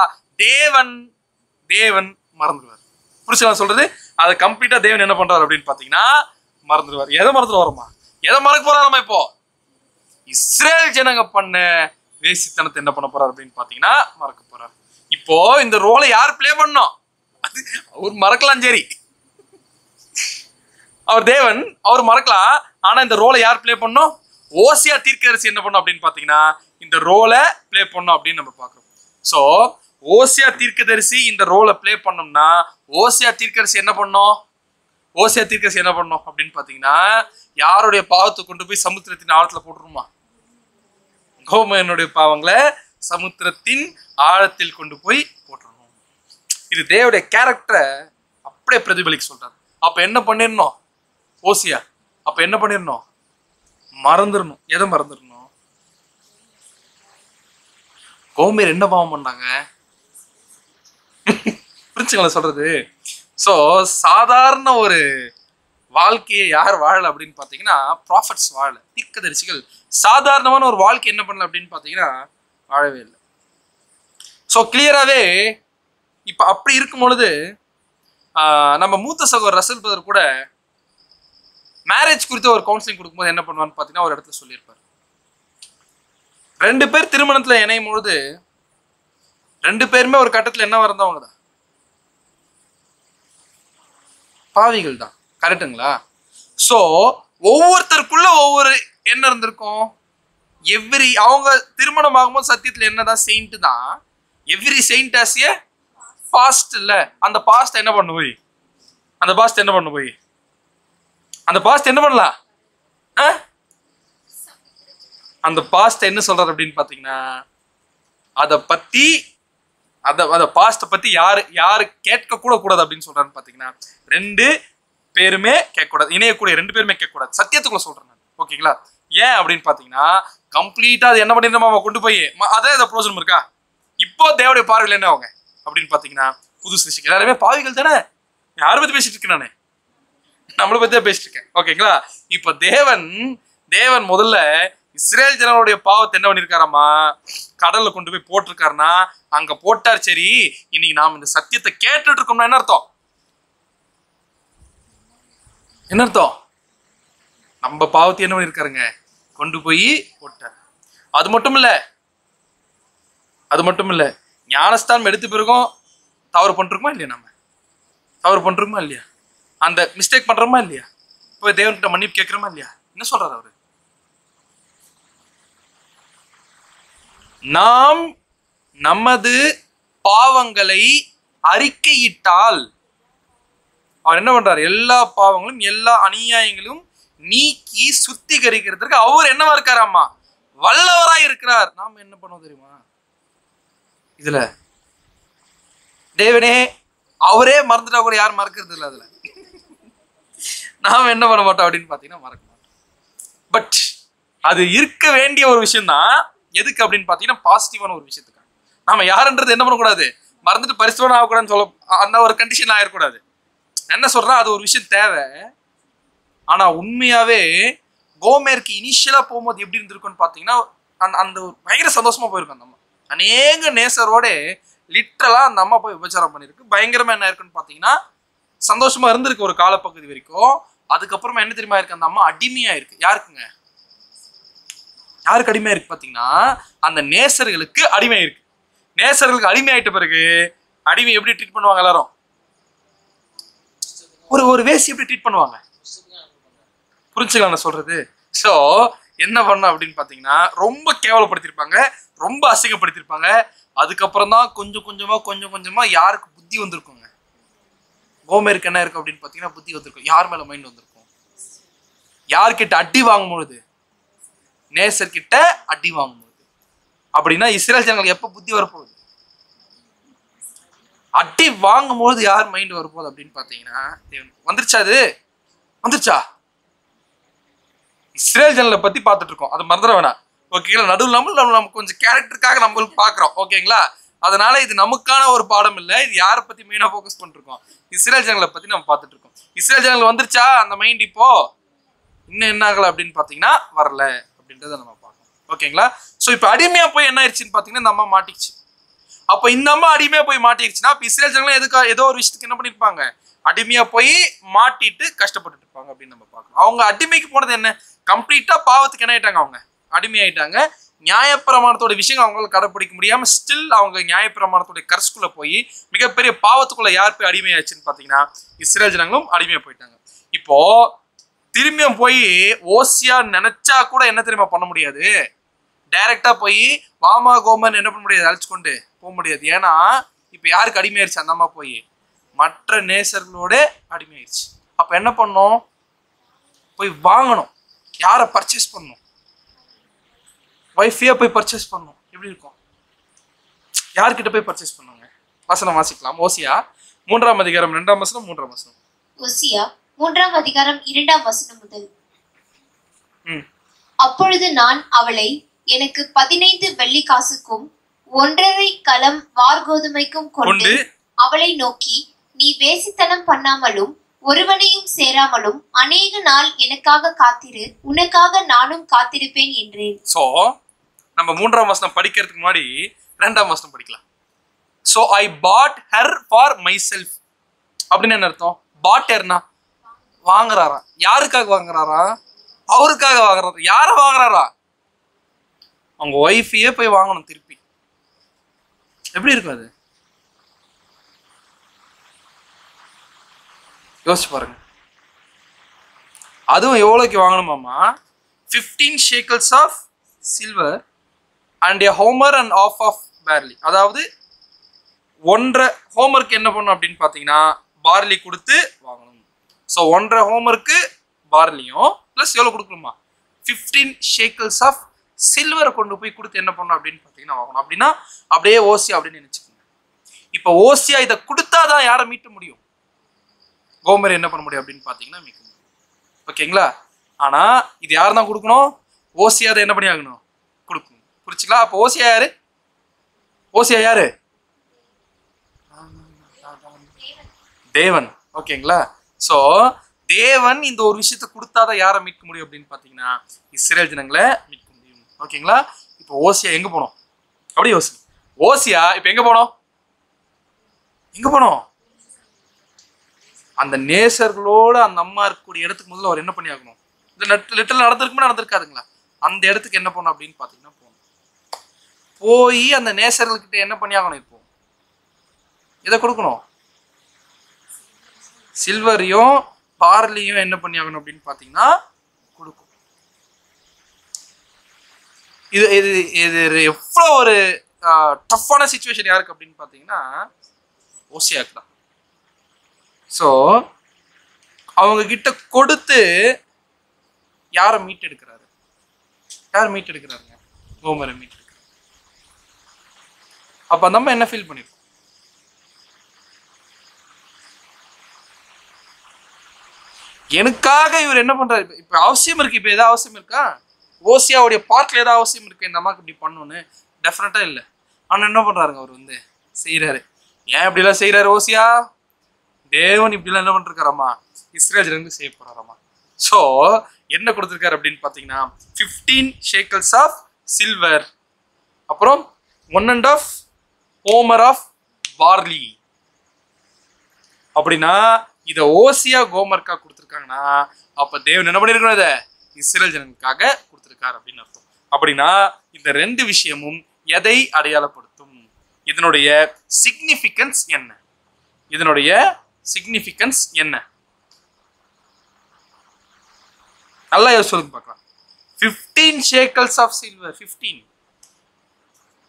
தேவன் மறந்துடுவார். புரிச்சுங்களா சொல்றது? அதை கம்ப்ளீட்டா தேவன் என்ன பண்றாரு அப்படின்னு பாத்தீங்கன்னா மறந்துடுவார். எதை மறந்துட்டு வரோமா, எதை மறக்க போறாருமா? இப்போ இஸ்ரேல் ஜனங்க பண்ண வேசித்தனத்தை என்ன பண்ண போறாரு அப்படின்னு பாத்தீங்கன்னா மறக்க போறாரு. இப்போ இந்த ரோலை யார் பிளே பண்ணோம்? அது அவர் மறக்கலாம், சரி, அவர் தேவன், அவர் மறக்கலாம். ஆனா இந்த ரோலை யார் பிளே பண்ணோம்? ஓசியா தீர்க்கதரிசி என்ன பண்ணும் அப்படின்னு பாத்தீங்கன்னா இந்த ரோலை பிளே பண்ணும் அப்படின்னு நம்ம பாக்குறோம். சோ ஓசியா தீர்க்கதரிசி இந்த ரோலை பிளே பண்ணோம்னா ஓசியா தீர்க்கதரிசி என்ன பண்ணும்? ஓசியா தீர்க்கதரிசி என்ன பண்ணும் அப்படின்னு பாத்தீங்கன்னா யாருடைய பாவத்தை கொண்டு போய் சமுத்திரத்தின் ஆழத்துல போட்டுருமா? கோமேனுடைய பாவங்களை சமுத்திரத்தின் ஆழத்தில் கொண்டு போய் போட்டுருணும். இது தேவனுடைய கேரக்டரை அப்படியே பிரதிபலிக்க சொல்றாரு. அப்ப என்ன பண்ணிடணும் ஓசியா? அப்ப என்ன பண்ணிடணும்? மறந்துடணும். எதை மறந்துடணும்? கோமேர் என்ன பாவம் பண்ணாங்க? புரிஞ்சுங்களா சொல்றது? சோ சாதாரண ஒரு வாழ்க்கையை யார் வாழல அப்படின்னு பாத்தீங்கன்னா ப்ராஃபட்ஸ் வாழல, தீர்க்கதரிசிகள் சாதாரணமான ஒரு வாழ்க்கை என்ன பண்ணல அப்படின்னு பாத்தீங்கன்னா வாழவே இல்லை. ஸோ கிளியராகவே இப்போ அப்படி இருக்கும் பொழுது நம்ம மூத்த சகோதரர் ரசல் பிரதர் கூட மேரேஜ் குறித்த ஒரு கவுன்சிலிங் கொடுக்கும்போது என்ன பண்ணுவான்னு பார்த்தீங்கன்னா ஒரு இடத்துல சொல்லியிருப்பார், 2 பேர் திருமணத்தில் இணையும் பொழுது 2 பேருமே ஒரு கட்டத்தில் என்ன வரந்தவங்க தான், பாவிகள் தான். கரெக்டுங்களா? ஸோ ஒவ்வொருத்தருக்குள்ள ஒவ்வொரு என்ன இருந்திருக்கும். அவங்க திருமணம் ஆகும்போது சத்தியத்தில் என்னதான் செயின்ட் தான். Every saint has a past இல்ல. அந்த பாஸ்ட் என்ன பண்ண போய் அந்த பாஸ்ட் என்ன பண்ணலாம்? அந்த பாஸ்ட் என்ன சொல்றாரு அப்படின்னு பாத்தீங்கன்னா அதை பத்தி அந்த பாஸ்ட பத்தி யாரு கேட்க கூட கூடாது அப்படின்னு சொல்றாருன்னு பாத்தீங்கன்னா 2 பேருமே கேட்கக்கூடாது, இணையக்கூடிய 2 பேருமே கேட்கக்கூடாது. சத்தியத்துக்குள்ள சொல்றேன் நான். ஓகேங்களா? ஏன் அப்படின்னு பாத்தீங்கன்னா கம்ப்ளீட்டா அது என்ன பண்ணிருந்தோம் கொண்டு போய் அதே ப்ரோஜனம் இருக்கா? இப்போ தேவடைய பார்வையில் என்ன அவங்க அப்படின்னு பாத்தீங்கன்னா புது சிருஷ்டி. எல்லாருமே பாவிகள் தானே. யாரை பத்தி பேசிட்டு இருக்கேன்? நானு நம்மளை பத்தி தான் பேசிட்டு இருக்கேன். ஓகேங்களா? இப்ப தேவன் முதல்ல இஸ்ரேல் ஜனங்களுடைய பாவத்தை என்ன பண்ணிருக்காராமா, கடல்ல கொண்டு போய் போட்டிருக்காருன்னா அங்க போட்டார். சரி, இன்னைக்கு நாம் இந்த சத்தியத்தை கேட்டுட்டு இருக்கோம்னா என்ன அர்த்தம்? என்ன அர்த்தம்? நம்ம பாவத்தை என்ன பண்ணிருக்காருங்க, கொண்டு போய் போட்டார். அது மட்டும் இல்ல, ஞானஸ்தானம் எடுத்த பிறகும் தவறு பண்றோமா இல்லையா? நம்ம தவறு பண்றோமா இல்லையா? அந்த மிஸ்டேக் பண்றோமா இல்லையா? இப்போ தேவன்கிட்ட மன்னிப்பு கேட்கிறோமா இல்லையா? என்ன சொல்றாரு அவரு? நாம் நமது பாவங்களை அறிக்கையிட்டால் அவர் என்ன பண்றாரு, எல்லா பாவங்களும் எல்லா அநியாயங்களும் நீக்கி சுத்திகரிக்கிறதுக்கு அவர் என்னவா இருக்காராமா, வல்லவராய் இருக்கிறார். நாம என்ன பண்ணுவோம் தெரியுமா? இதுல தேவனே அவரே மறந்துட்டா கூட யாரும் மறக்கிறது இல்லை. அதுல நாம என்ன பண்ண மாட்டோம் அப்படின்னு பாத்தீங்கன்னா மறக்க மாட்டோம். பட் அது இருக்க வேண்டிய ஒரு விஷயம் தான். எதுக்கு அப்படின்னு பாத்தீங்கன்னா பாசிட்டிவான ஒரு விஷயத்துக்கு. நாம யாருன்றது என்ன பண்ணக்கூடாது, மறந்துட்டு பரிசுத்தவான் ஆகக்கூடாதுன்னு சொல்ல, அந்த ஒரு கண்டிஷன் ஆயிடக்கூடாது. என்ன சொல்றேன், அது ஒரு விஷயம் தேவை. ஆனா உண்மையாவே கோமேருக்கு இனிஷியலா போகும்போது எப்படி இருந்திருக்கும்னு பாத்தீங்கன்னா அந்த ஒரு பயங்கர சந்தோஷமா போயிருக்கும். அந்த அம்மா அநேக நேசரோட லிட்டரலா அந்த அம்மா போய் விபச்சாரம் பண்ணிருக்கு. பயங்கரமா என்ன இருக்குன்னு பாத்தீங்கன்னா சந்தோஷமா இருந்திருக்கு ஒரு காலப்பகுதி வரைக்கும். அதுக்கப்புறமா என்ன தெரியுமா இருக்கு, அந்த அம்மா அடிமையா இருக்கு. யாருக்குங்க, யாருக்கு அடிமையா இருக்கு பாத்தீங்கன்னா அந்த நேசர்களுக்கு அடிமை இருக்கு. நேசர்களுக்கு அடிமை ஆயிட்ட பிறகு அடிமை எப்படி ட்ரீட் பண்ணுவாங்க எல்லாரும், ஒரு வேசி எப்படி ட்ரீட் பண்ணுவாங்க, புரிஞ்சுக்கலாம் நான் சொல்றது? சோ என்ன பண்ண அப்படின்னு பாத்தீங்கன்னா ரொம்ப கேவலப்படுத்திருப்பாங்க, ரொம்ப அசிங்கப்படுத்திருப்பாங்க. அதுக்கப்புறம் தான் கொஞ்சம் கொஞ்சமா யாருக்கு புத்தி வந்திருக்குங்க, கோமேருக்கு என்ன இருக்கு அப்படின்னு பாத்தீங்கன்னா புத்தி வந்திருக்கும். யார் மேல மைண்ட் வந்திருக்கும், யார்கிட்ட அடி வாங்கும்பொழுது, நேசர்கிட்ட அடி வாங்கும்போது. அப்படின்னா இஸ்ரேல் ஜனங்களுக்கு எப்ப புத்தி வரப்போகுது, அடி வாங்கும்போது யார் மைண்ட் வரப்போகுது அப்படின்னு பாத்தீங்கன்னா வந்துருச்சா, அது வந்துருச்சா? இஸ்ரேல் ஜனங்களை பத்தி பார்த்துட்டு இருக்கோம், அது மறந்துட வேணாம். ஓகேங்களா? நடுவில் நம்ம கொஞ்சம் கேரக்டருக்காக நம்மளுக்கு பாக்குறோம். ஓகேங்களா? அதனால இது நமக்கான ஒரு பாடம் இல்லை. இது யாரை பத்தி மெயினா போக்கஸ் பண்ணிருக்கோம், இஸ்ரேல் ஜனங்களை பத்தி நம்ம பார்த்துட்டு இருக்கோம். இஸ்ரேல் ஜனங்கள் வந்துருச்சா அந்த மைண்ட்? இப்போ இன்னும் என்ன ஆகல அப்படின்னு பாத்தீங்கன்னா வரல அப்படின்றத நம்ம பார்க்கணும். ஓகேங்களா? சோ இப்ப அடிமையா போய் என்ன ஆயிடுச்சுன்னு பாத்தீங்கன்னா இந்த அம்மா மாட்டிச்சு. அப்ப இந்த அம்மா அடிமையா போய் மாட்டிடுச்சுன்னா அப்ப இஸ்ரேல் ஜனங்களும் எதுக்கு ஏதோ ஒரு விஷயத்துக்கு என்ன பண்ணிருப்பாங்க, அடிமையா போய் மாட்டிட்டு கஷ்டப்பட்டு இருப்பாங்க அப்படின்னு நம்ம பார்க்கணும். அவங்க அடிமைக்கு போனது என்ன, கம்ப்ளீட்டா பாவத்துக்கு என்ன ஆயிட்டாங்க, அவங்க அடிமையாயிட்டாங்க. நியாயப்பிரமாணத்தோட விஷயங்கள் அவங்களால கடைப்பிடிக்க முடியாம ஸ்டில் அவங்க நியாயப்பிரமாணத்தோட கர்ஸ்குள்ள போய் மிகப்பெரிய பாவத்துக்குள்ள யார் போய் அடிமையாச்சுன்னு பாத்தீங்கன்னா இஸ்ரேல் ஜனங்களும் அடிமையா போயிட்டாங்க. இப்போ திரும்பியும் போய் ஓசியா நினைச்சா கூட என்ன தெரியுமா பண்ண முடியாது, டைரக்டா போய் வாமா கோமன் என்ன பண்ண முடியாது, அழைச்சு கொண்டு போக முடியாது. ஏன்னா இப்ப யாருக்கு அடிமையாயிருச்சு, அந்த அம்மா போய் மற்ற நேசர்களோட அடிமையாயிருச்சு. அப்ப என்ன பண்ணணும், போய் வாங்கணும். யாரை பர்ச்சேஸ் பண்ணணும், வைஃபையா போய் பர்ச்சேஸ் பண்ணணும். எப்படி இருக்கும், யார்கிட்ட போய் பர்ச்சேஸ் பண்ணுங்க? வசனம் வாசிக்கலாம். ஓசியா 3ஆம் அதிகாரம் 2ஆம் வசனம் 3ஆம் வசனம். ஓசியா 3ஆம் அதிகாரம் 2ஆம் வசனம் முதல். அப்பொழுது நான் அவளை எனக்கு 15 வெள்ளி காசுக்கும் 1.5 கலம் வார்கோதுமைக்கும் கொண்டு அவளை நோக்கி, நீ வேசித்தனம் பண்ணாமலும் ஒருவனையும் சேராமலும் அநேக நாள் எனக்காக காத்திரு, உனக்காக நானும் காத்திருப்பேன் என்றேன். சோ நம்ம 3ஆம் வசனம் படிக்கிறதுக்கு முன்னாடி 2ஆம் வசனம் படிக்கலாம். So I bought her for myself அப்படின்னு என்ன அர்த்தம்? பாட் ஹர்னா வாங்குறாரா. யாருக்காக வாங்குறாரா? அவருக்காக வாங்குறாரா. யார வாங்குறாரா? அவங்க ஒய்ஃபையே போய் வாங்கணும் திருப்பி. எப்படி இருக்கும் அது? யோசிச்சு பாருங்க. அதுவும் எவ்வளோக்கு வாங்கணுமாமா? 15 shekels of silver and a homer and half of barley. அதாவது 1.5 ஹோமருக்கு என்ன பண்ணும் அப்படின்னு பார்த்தீங்கன்னா பார்லி கொடுத்து வாங்கணும். ஸோ 1.5 ஹோமருக்கு பார்லியும் ப்ளஸ் எவ்வளோ கொடுக்கணுமா? 15 shekels ஆஃப் சில்வரை கொண்டு போய் கொடுத்து என்ன பண்ணணும் அப்படின்னு பார்த்தீங்கன்னா வாங்கணும். அப்படின்னா அப்படியே ஓசியா அப்படின்னு நினைச்சுக்கோங்க. இப்போ ஓசியா இதை கொடுத்தாதான் யாரை மீட்ட முடியும்? கோமர் என்ன பண்ண முடியும் அப்படின்னு பார்த்தீங்கன்னா மீட்க முடியும். ஓகேங்களா? ஆனா இது யார் தான் கொடுக்கணும்? ஓசியா அதை என்ன பண்ணி ஆகணும்? கொடுக்கணும். புரிச்சுங்களா? அப்போ ஓசியா யாரு? ஓசியா யாரு? தேவன். ஓகேங்களா? சோ தேவன் இந்த ஒரு விஷயத்தை கொடுத்தாதான் யாரை மீட்க முடியும் அப்படின்னு பாத்தீங்கன்னா இஸ்ரேல் ஜனங்களை மீட்க முடியும். ஓகேங்களா? இப்போ ஓசியா எங்க போனோம் அப்படி யோசி. ஓசியா இப்ப எங்க போனோம்? அந்த நேசர்களோட அந்த அம்மா இருக்கக்கூடிய இடத்துக்கு முதல்ல அவர் என்ன பண்ணி ஆகணும்? இந்த லிட்டல் நடந்திருக்காதுங்களா? அந்த இடத்துக்கு என்ன பண்ணணும் அப்படின்னு பாத்தீங்கன்னா போகணும். போய் அந்த நேசர்கள்கிட்ட என்ன பண்ணி ஆகணும்? இப்போ இதை கொடுக்கணும். சில்வரையும் பார்லியும் என்ன பண்ணி ஆகணும் அப்படின்னு பாத்தீங்கன்னா கொடுக்கும். இது இது இது எவ்வளோ ஒரு டஃப்பான சிச்சுவேஷன் யாருக்கு அப்படின்னு பாத்தீங்கன்னா ஓசியாக்கு தான். ஸோ அவங்க கிட்ட கொடுத்து யாரை மீட்டெடுக்கிறாரு? யார் மீட்டெடுக்கிறாருங்க? கோமரை மீட்டெடுக்கிறாரு. அப்ப நம்ம என்ன ஃபீல் பண்ணிருக்கோம்? எனக்காக இவர் என்ன பண்றாரு? இப்ப அவசியம் இருக்கு. இப்ப ஏதாவது அவசியம் இருக்கா? ஓசியாவுடைய பார்ட்ல ஏதாவது அவசியம் இருக்கு இந்த அம்மாக்கு இப்படி பண்ணணும்னு? டெஃபினட்டா இல்லை. ஆனா என்ன பண்றாருங்க? அவர் வந்து செய்யறாரு. ஏன் இப்படி எல்லாம் செய்யறாரு ஓசியா? தேவன் இப்படி எல்லாம் என்ன பண்ணிருக்காராமா? இஸ்ரேல் ஜனங்களுக்கு செய்ய போறாராமா. ஸோ என்ன கொடுத்துருக்காரு அப்படின்னு பாத்தீங்கன்னா 15 shekels ஆஃப் சில்வர், அப்புறம் 1.5 homer ஆஃப் பார்லி. அப்படின்னா இதை ஓசியா கோமர்க்கா கொடுத்துருக்காங்கன்னா அப்ப தேவன் என்ன பண்ணிருக்கணும்? இதை இஸ்ரேல் ஜனங்களுக்காக கொடுத்துருக்காரு அப்படின்னு அர்த்தம். அப்படின்னா இந்த ரெண்டு விஷயமும் எதை அடையாளப்படுத்தும்? இதனுடைய சிக்னிஃபிகன்ஸ் என்ன? இதனுடைய சிக்னிஃபிகன்ஸ் என்ன? நல்லா சொல்லுங்க பார்க்கலாம். 15 shekels of silver, 15,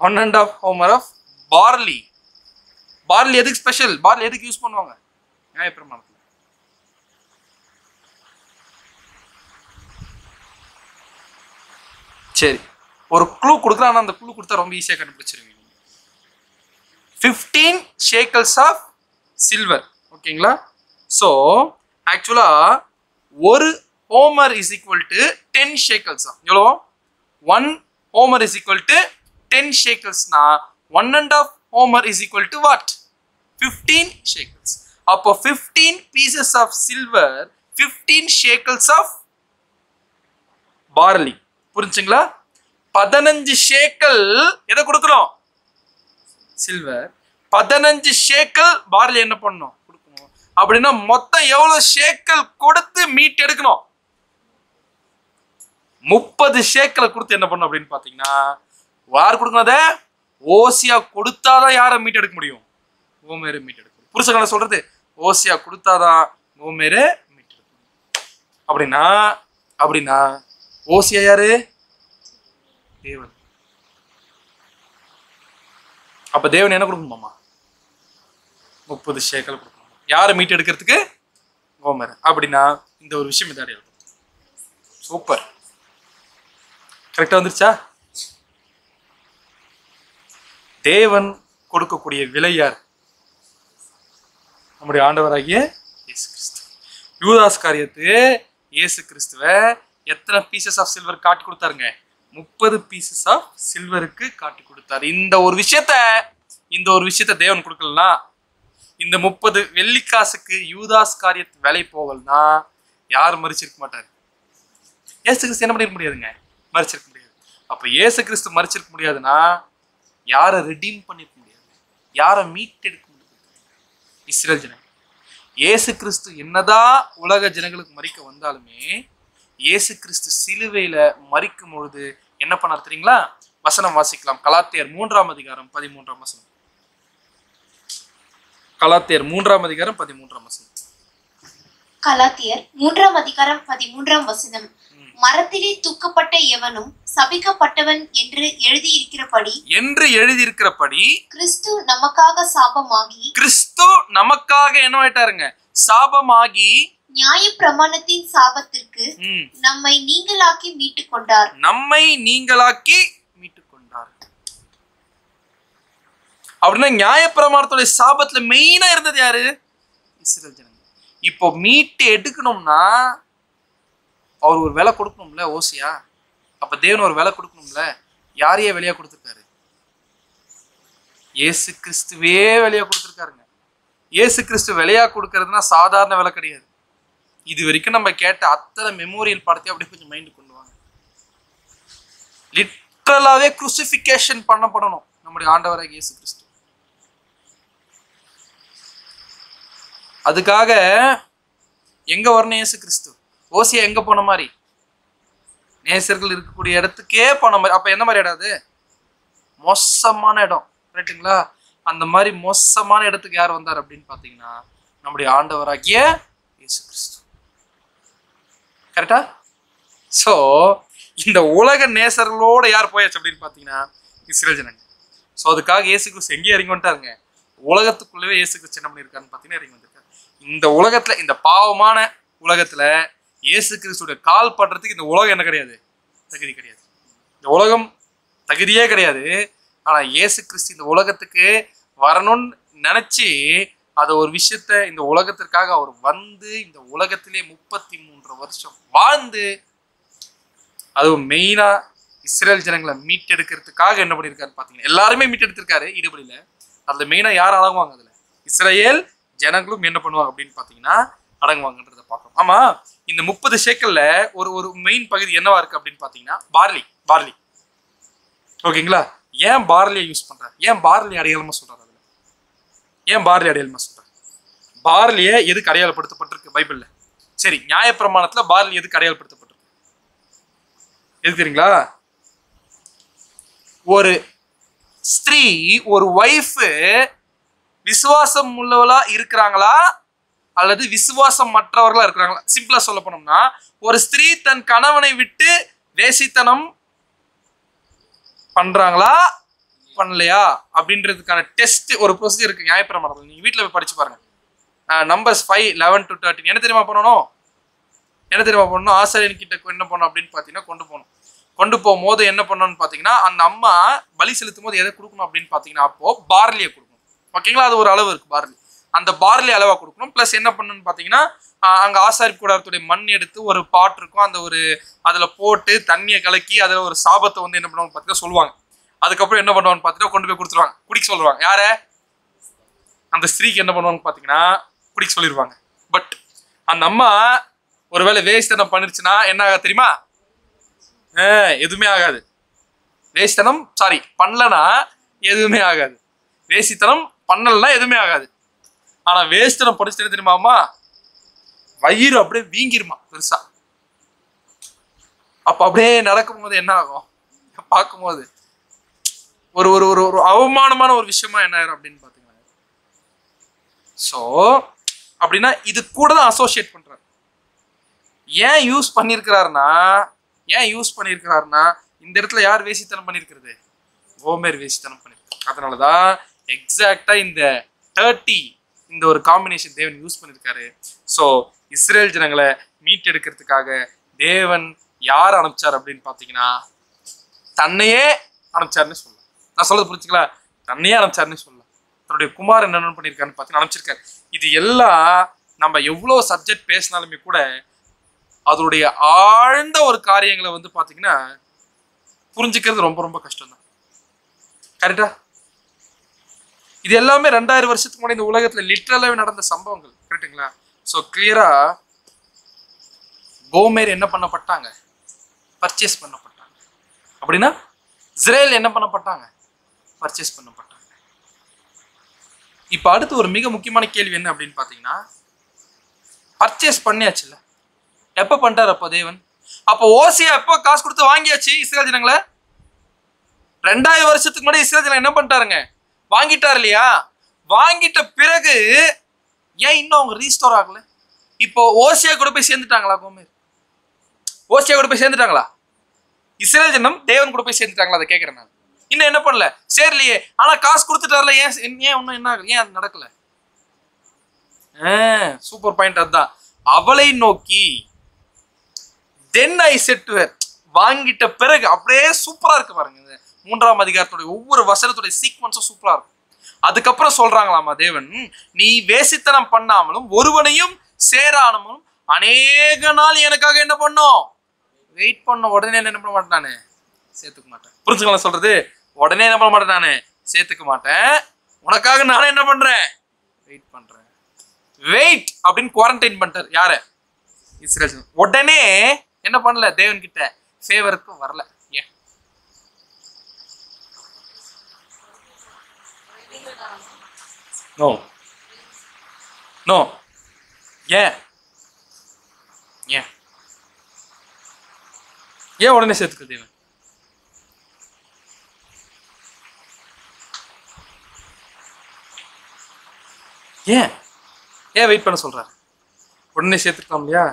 1.5 homer of barley. Barley எதுக்கு ஸ்பெஷல்? பார்லி எதுக்கு யூஸ் பண்ணுவாங்க? நியாயப்பிரமாணத்துல. சரி, ஒரு க்ளூ கொடுக்கலாம். அந்த க்ளூ கொடுத்தா ரொம்ப ஈஸியா கண்டுபிடிச்சிருவீங்க. 15 shekels ஆஃப் சில்வர். ஓகேங்களா? ஸோ ஆக்சுவலா ஒரு homer is equal to 10 shekels. எவ்வளோ? 1 homer இஸ் ஈக்குவல் டு 10 shekelsனா 1.5 homer is equal to what? 15 shekels. அப்போ 15 pieces of silver, 15 shekels of barley. புரிஞ்சுங்களா? 15 shekel எதை கொடுக்கணும்? சில்வர். 15 shekel பார்லி என்ன பண்ணணும்? கொடுக்கணும். அப்படின்னா மொத்தம் எவ்வளவு shekel கொடுத்து மீட் எடுக்கணும்? 30 shekel கொடுத்து என்ன பண்ணணும் அப்படின்னு பாத்தீங்கன்னா யார் கொடுக்கணும்? ஓசியா கொடுத்தாதான் யாரை மீட் எடுக்க முடியும்? கோமேரை மீட் எடுக்க முடியும். புருஷங்களை சொல்றது ஓசியா கொடுத்தாதான் கோமேரை மீட் எடுக்க முடியும். அப்படின்னா ஓசியா யாரு? தேவன். அப்ப தேவன் என்ன கொடுக்கணுமாமா? 30 shekel கொடுக்கணும். யாரை மீட் எடுக்கிறதுக்கு? கோமேரை. அப்படின்னா இந்த ஒரு விஷயம் இதாடி இருக்கும். சூப்பர். கரெக்டா வந்துருச்சா? தேவன் கொடுக்கக்கூடிய விலை யார்? நம்முடைய ஆண்டவராகிய இயேசு கிறிஸ்து. யூதாஸ் காரியத்து இயேசு கிறிஸ்துவை எத்தனை பீசஸ் ஆஃப் சில்வர் காட்டி கொடுத்தாருங்க? 30 pieces ஆஃப் சில்வருக்கு காட்டி கொடுத்தாரு. இந்த ஒரு விஷயத்த தேவன் கொடுக்கலனா, இந்த 30 வெள்ளிக்காசுக்கு யூதாஸ் காரியத்து விலை போகலனா யாரும் மரிச்சிருக்க மாட்டாரு. இயேசு கிறிஸ்து என்ன பண்ணிருக்க முடியாதுங்க? மரிச்சிருக்க முடியாது. அப்ப இயேசு கிறிஸ்து மரிச்சிருக்க முடியாதுன்னா யாரை ரெடீம் பண்ணிருக்க முடியாது? யாரை மீட் எடுக்க முடியாது? இஸ்ரேல் ஜனங்கள். இயேசு கிறிஸ்து என்னதான் உலக ஜனங்களுக்கு மரிக்க வந்தாலுமே இயேசு கிறிஸ்து சிலுவையில மரிக்கும் பொழுது என்ன பண்ணார் தெரியுங்களா? வசனம் வாசிக்கலாம். கலாத்தியர் 3ஆம் அதிகாரம் 13ஆம் வசனம். கலாத்தியர் 3ஆம் அதிகாரம் 13ஆம் வசனம். கலாத்தியர் 3ஆம் அதிகாரம் 13ஆம் வசனம். மரத்திலே தூக்கப்பட்ட எவனும் சபிக்கப்பட்டவன் என்று எழுதியிருக்கிறபடி கிறிஸ்து நமக்காக என்ன ஆயிட்டாருங்க? சாபமாகி நியாயப்பிரமாணத்தின் சாபத்திற்கு நம்மை நீங்களாக்கி மீட்டுக் கொண்டார். அப்படின்னா நியாயப்பிரமாணத்துடைய சாபத்துல மெயினா இருந்தது யாரு? இஸ்ரேல் ஜனங்க. இப்போ மீட்டு எடுக்கணும்னா அவர் ஒரு விலை கொடுக்கணும்ல ஓசியா. அப்ப தேவன் ஒரு விலை கொடுக்கணும்ல. யாரையே விலையா கொடுத்துருக்காரு? இயேசு கிறிஸ்துவே விலையா கொடுத்துருக்காருங்க. இயேசு கிறிஸ்து விலையா கொடுக்கறதுனா சாதாரண விலை கிடையாது. இது வரைக்கும் நம்ம கேட்ட அத்தனை மெமோரியல் படத்தையும் அப்படியே கொஞ்சம் மைண்ட் கொண்டு வாங்க. லிட்ரலாவே குருசிபிகேஷன் பண்ணப்படணும் நம்முடைய ஆண்டவராகிய இயேசு கிறிஸ்து. அதுக்காக எங்க வரணும் இயேசு கிறிஸ்து? ஓசியா எங்க போன மாதிரி? நேசர்கள் இருக்கக்கூடிய இடத்துக்கே போன மாதிரி. அப்ப எந்த மாதிரி இடம் அது? மோசமான இடம், ரைட்டுங்களா? அந்த மாதிரி மோசமான இடத்துக்கு யார் வந்தார் அப்படின்னு பாத்தீங்கன்னா நம்முடைய ஆண்டவராகிய இயேசு கிறிஸ்து. கரெக்டா? சோ இந்த உலக நேசர்களோட யார் போயாச்சு அப்படின்னு பாத்தீங்கன்னா இஸ்ரேல் ஜனங்க. சோ அதுக்காக இயேசு கிறிஸ்து எங்கேயே இறங்கி வந்துட்டாருங்க? உலகத்துக்குள்ளவே இயேசு கிறிஸ்து என்ன பண்ணியிருக்காருன்னு பாத்தீங்கன்னா இறங்கி வந்திருக்காரு. இந்த உலகத்துல, இந்த பாவமான உலகத்துல இயேசு கிறிஸ்துடைய கால் படுறதுக்கு இந்த உலகம் என்ன கிடையாது? தகுதி கிடையாது. இந்த உலகம் தகுதியே கிடையாது. ஆனா இயேசு கிறிஸ்து இந்த உலகத்துக்கு வரணும்னு நினைச்சு அது ஒரு விஷயத்த இந்த உலகத்திற்காக அவர் வந்து இந்த உலகத்திலே 33 வருஷம் வாழ்ந்து, அதுவும் மெயினா இஸ்ரேல் ஜனங்களை மீட்டெடுக்கிறதுக்காக என்ன பண்ணியிருக்காரு பாத்தீங்கன்னா, எல்லாருமே மீட்டெடுத்திருக்காரு ஈடுபடியில. அதுல மெயினா யார் அடங்குவாங்க? அதுல இஸ்ரேல் ஜனங்களும் என்ன பண்ணுவாங்க அப்படின்னு பாத்தீங்கன்னா அடங்குவாங்கன்றத பார்க்கணும். ஆமா, இந்த 30 சேக்கல்ல ஒரு மெயின் பகுதி என்னவா இருக்கு அப்படின்னு பாத்தீங்கன்னா பார்லி. ஓகேங்களா? ஏன் பார்லியை யூஸ் பண்றாரு? ஏன் பார்லி அடையாளமா சொல்றாரு? அதுல ஏன் பார்லி அடையாளமா சொல்றாரு? பார்லியை எதுக்கு அடையாளப்படுத்தப்பட்டிருக்கு பைபிள்ல? சரி, நியாயப்பிரமாணத்துல பார்லி எதுக்கு அடையாளப்படுத்தப்பட்டிருக்கு? எது தெரியுங்களா? ஒரு ஸ்திரீ, ஒரு வைஃப் விசுவாசம் உள்ளவளா இருக்கிறாங்களா அல்லது விசுவாசம் மற்றவர்களா இருக்கிறாங்களா? சிம்பிளா சொல்ல போனோம்னா, ஒரு ஸ்திரீ தன் கணவனை விட்டு வேசித்தனம் பண்றாங்களா பண்ணலையா அப்படின்றதுக்கான டெஸ்ட், ஒரு ப்ரொசீஜர் இருக்கு நியாயப்பிரமாணத்துல. நீங்க வீட்டுல போய் படிச்சு பாருங்க. நம்பர்ஸ் 5:11-13. என்ன தெரியுமா பண்ணணும்? ஆசாரியன் கிட்ட என்ன பண்ணணும் அப்படின்னு பாத்தீங்கன்னா கொண்டு போகும்போது என்ன பண்ணணும்னு பாத்தீங்கன்னா, அந்த அம்மா பலி செலுத்தும் போது எதை கொடுக்கணும் அப்படின்னு பாத்தீங்கன்னா, அப்போ பார்லியை கொடுக்கணும். ஓகேங்களா? அது ஒரு அளவு இருக்கு பார்லி. அந்த பார்லி அளவா கொடுக்கணும். பிளஸ் என்ன பண்ணணும்னு பாத்தீங்கன்னா, அங்க ஆசாரி கூடாரத்துடைய மண் எடுத்து ஒரு பாட் இருக்கும், அந்த ஒரு அதுல போட்டு தண்ணியை கலக்கி அதுல ஒரு சாபத்தை வந்து என்ன பண்ணுவாங்க பாத்தீங்கன்னா சொல்லுவாங்க. அதுக்கப்புறம் என்ன பண்ணுவான்னு பாத்தீங்கன்னா கொண்டு போய் கொடுத்துருவாங்க, குடிக்க சொல்லுவாங்க. யார? அந்த ஸ்திரீக்கு என்ன பண்ணுவாங்க பாத்தீங்கன்னா குடிக்க சொல்லிடுவாங்க. பட் அந்த அம்மா ஒருவேளை வேஸ்தனம் பண்ணிருச்சுன்னா என்ன ஆகாது தெரியுமா? எதுவுமே ஆகாது. பண்ணலனா எதுவுமே ஆகாது. வேசித்தனம் பண்ணலன்னா எதுவுமே ஆகாது. ஆனா வேஸ்தனம் படிச்சுட்டு தெரியுமாமா, வயிறு அப்படியே வீங்கிருமா பெருசா. அப்ப அப்படியே நடக்கும் போது என்ன ஆகும் பார்க்கும்போது ஒரு ஒரு ஒரு அவமானமான ஒரு விஷயமா என்ன ஆயிரும் அப்படின்னு பாத்தீங்கன்னா. சோ அப்படின்னா இது கூட தான் அசோசியேட் பண்றாரு. ஏன் யூஸ் பண்ணிருக்கிறாருன்னா இந்த இடத்துல யார் வேசித்தனம் பண்ணிருக்கிறது? கோமேர் வேசித்தனம் பண்ணிருக்காரு. அதனாலதான் எக்ஸாக்டா இந்த 30 இந்த ஒரு காம்பினேஷன் தேவன் யூஸ் பண்ணிருக்காரு. சோ இஸ்ரேல் ஜனங்களை மீட்டெடுக்கிறதுக்காக தேவன் யார் அனுப்பிச்சார் அப்படின்னு பாத்தீங்கன்னா தன்னையே அனுப்பிச்சாருன்னு சொல்லலாம். நான் சொல்றது புரிச்சுக்கலாம்? தன்னையே அனுப்பிச்சாருன்னு சொல்லலாம். தன்னுடைய குமார் என்ன பண்ணிருக்காருன்னு பாத்தீங்கன்னா அனுப்பிச்சிருக்காரு. இது எல்லாம் நம்ம எவ்வளவு சப்ஜெக்ட் பேசினாலுமே கூட அதோடைய ஆழ்ந்த ஒரு காரியங்களை வந்து பாத்தீங்கன்னா புரிஞ்சுக்கிறது ரொம்ப ரொம்ப கஷ்டம் தான். கரெக்டா? இது எல்லாமே 2000 வருஷத்துக்கு முன்னாடி இந்த உலகத்துல லிட்டரலாவே நடந்த சம்பவங்கள். கரெக்டுங்களா? சோ கிளியரா கோமேர் என்ன பண்ணப்பட்டாங்க? பர்ச்சேஸ் பண்ணப்பட்டாங்க. அப்படின்னா இஸ்ரேல் என்ன பண்ணப்பட்டாங்க? பர்ச்சேஸ் பண்ணப்பட்டாங்க. இப்ப அடுத்து ஒரு மிக முக்கியமான கேள்வி என்ன அப்படின்னு பாத்தீங்கன்னா, பர்ச்சேஸ் பண்ணியாச்சுல்ல, எப்ப பண்ணிட்டாரு அப்போ தேவன்? அப்போ ஓசியா எப்போ காசு கொடுத்து வாங்கியாச்சு இஸ்ரேல் ஜனங்களை? 2000 வருஷத்துக்கு முன்னாடி இஸ்ரேல் ஜனங்க என்ன பண்ணிட்டாருங்க? வாங்கிட்டாரு இல்லையா? வாங்கிட்ட பிறகு ஏன் இன்னும் அவங்க ரீஸ்டோர் ஆகல? இப்போ ஓசியா கூட போய் சேர்ந்துட்டாங்களா? கோமேர் ஓசியா கூட போய் சேர்ந்துட்டாங்களா? இஸ்ரேல் ஜனம் தேவன் கூட போய் சேர்ந்துட்டாங்களா? அதை கேட்கிறேன் நான். இன்னும் என்ன பண்ணல, சேரலையே. ஆனா காசு கொடுத்துட்டாருல, ஏன் இன்னும் என்ன ஆகல? ஏன் அது நடக்கல? Super point. அதுதான் அவளை நோக்கி தென் ஐ செட் டு ஹர், வாங்கிட்ட பிறகு அப்படியே சூப்பரா இருக்கு பாருங்க. 3ஆம் அதிகாரத்துடைய ஒவ்வொரு வசனத்துடைய சீக்வன்ஸும் சூப்பரா இருக்கும். அதுக்கப்புறம் சொல்றாங்களாமா தேவன், நீ வேசித்தனம் பண்ணாமலும் ஒருவனையும் சேரானமும் அநேக நாள் எனக்காக என்ன பண்ணும்? வெயிட் பண்ண. உடனே என்ன பண்ண மாட்டேன் நானு? சேர்த்துக்க மாட்டேன். புரிஞ்சுக்கலாம் சொல்றது? உடனே என்ன பண்ண மாட்டேன் நானு? சேர்த்துக்க மாட்டேன். உனக்காக நானே என்ன பண்றேன்? வெயிட் பண்றேன். வெயிட் அப்படின்னு குவாரண்டைன் பண்ணிட்டார். யாரு? இஸ்ரேல். உடனே என்ன பண்ணல? தேவன் கிட்ட ஃபேவருக்கு வரல. ஏன்? No no. ஏன் ஏன் ஏன் உடனே சேர்த்துக்க தேவன்? ஏன் ஏன் வெயிட் பண்ண சொல்றாரு? உடனே சேர்த்துக்கலாம் இல்லையா?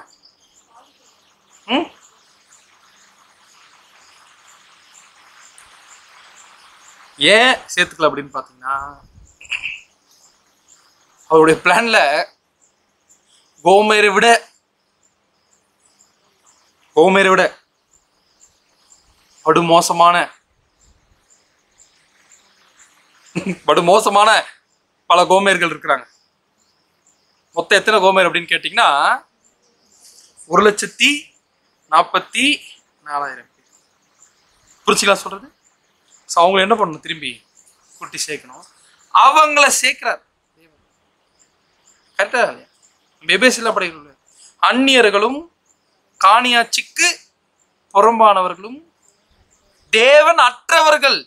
ஏன் சேர்த்துக்கல அப்படின்னு பாத்தீங்கன்னா, அவருடைய பிளான்ல கோமேரை விட படுமோசமான பல கோமேர்கள் இருக்கிறாங்க. மொத்தம் எத்தனை கோமேர் அப்படின்னு கேட்டீங்கன்னா 1,44,000 பேர். புரிச்சுக்கலாம் சொல்றது? அவங்களை என்ன பண்ணணும்? திரும்பி கூட்டி சேர்க்கணும். அவங்கள சேர்க்கிறார். கரெக்டா இல்லையா? பெபேசில படைகள் அந்நியர்களும் காணியாட்சிக்கு புறம்பானவர்களும் தேவன் அற்றவர்கள்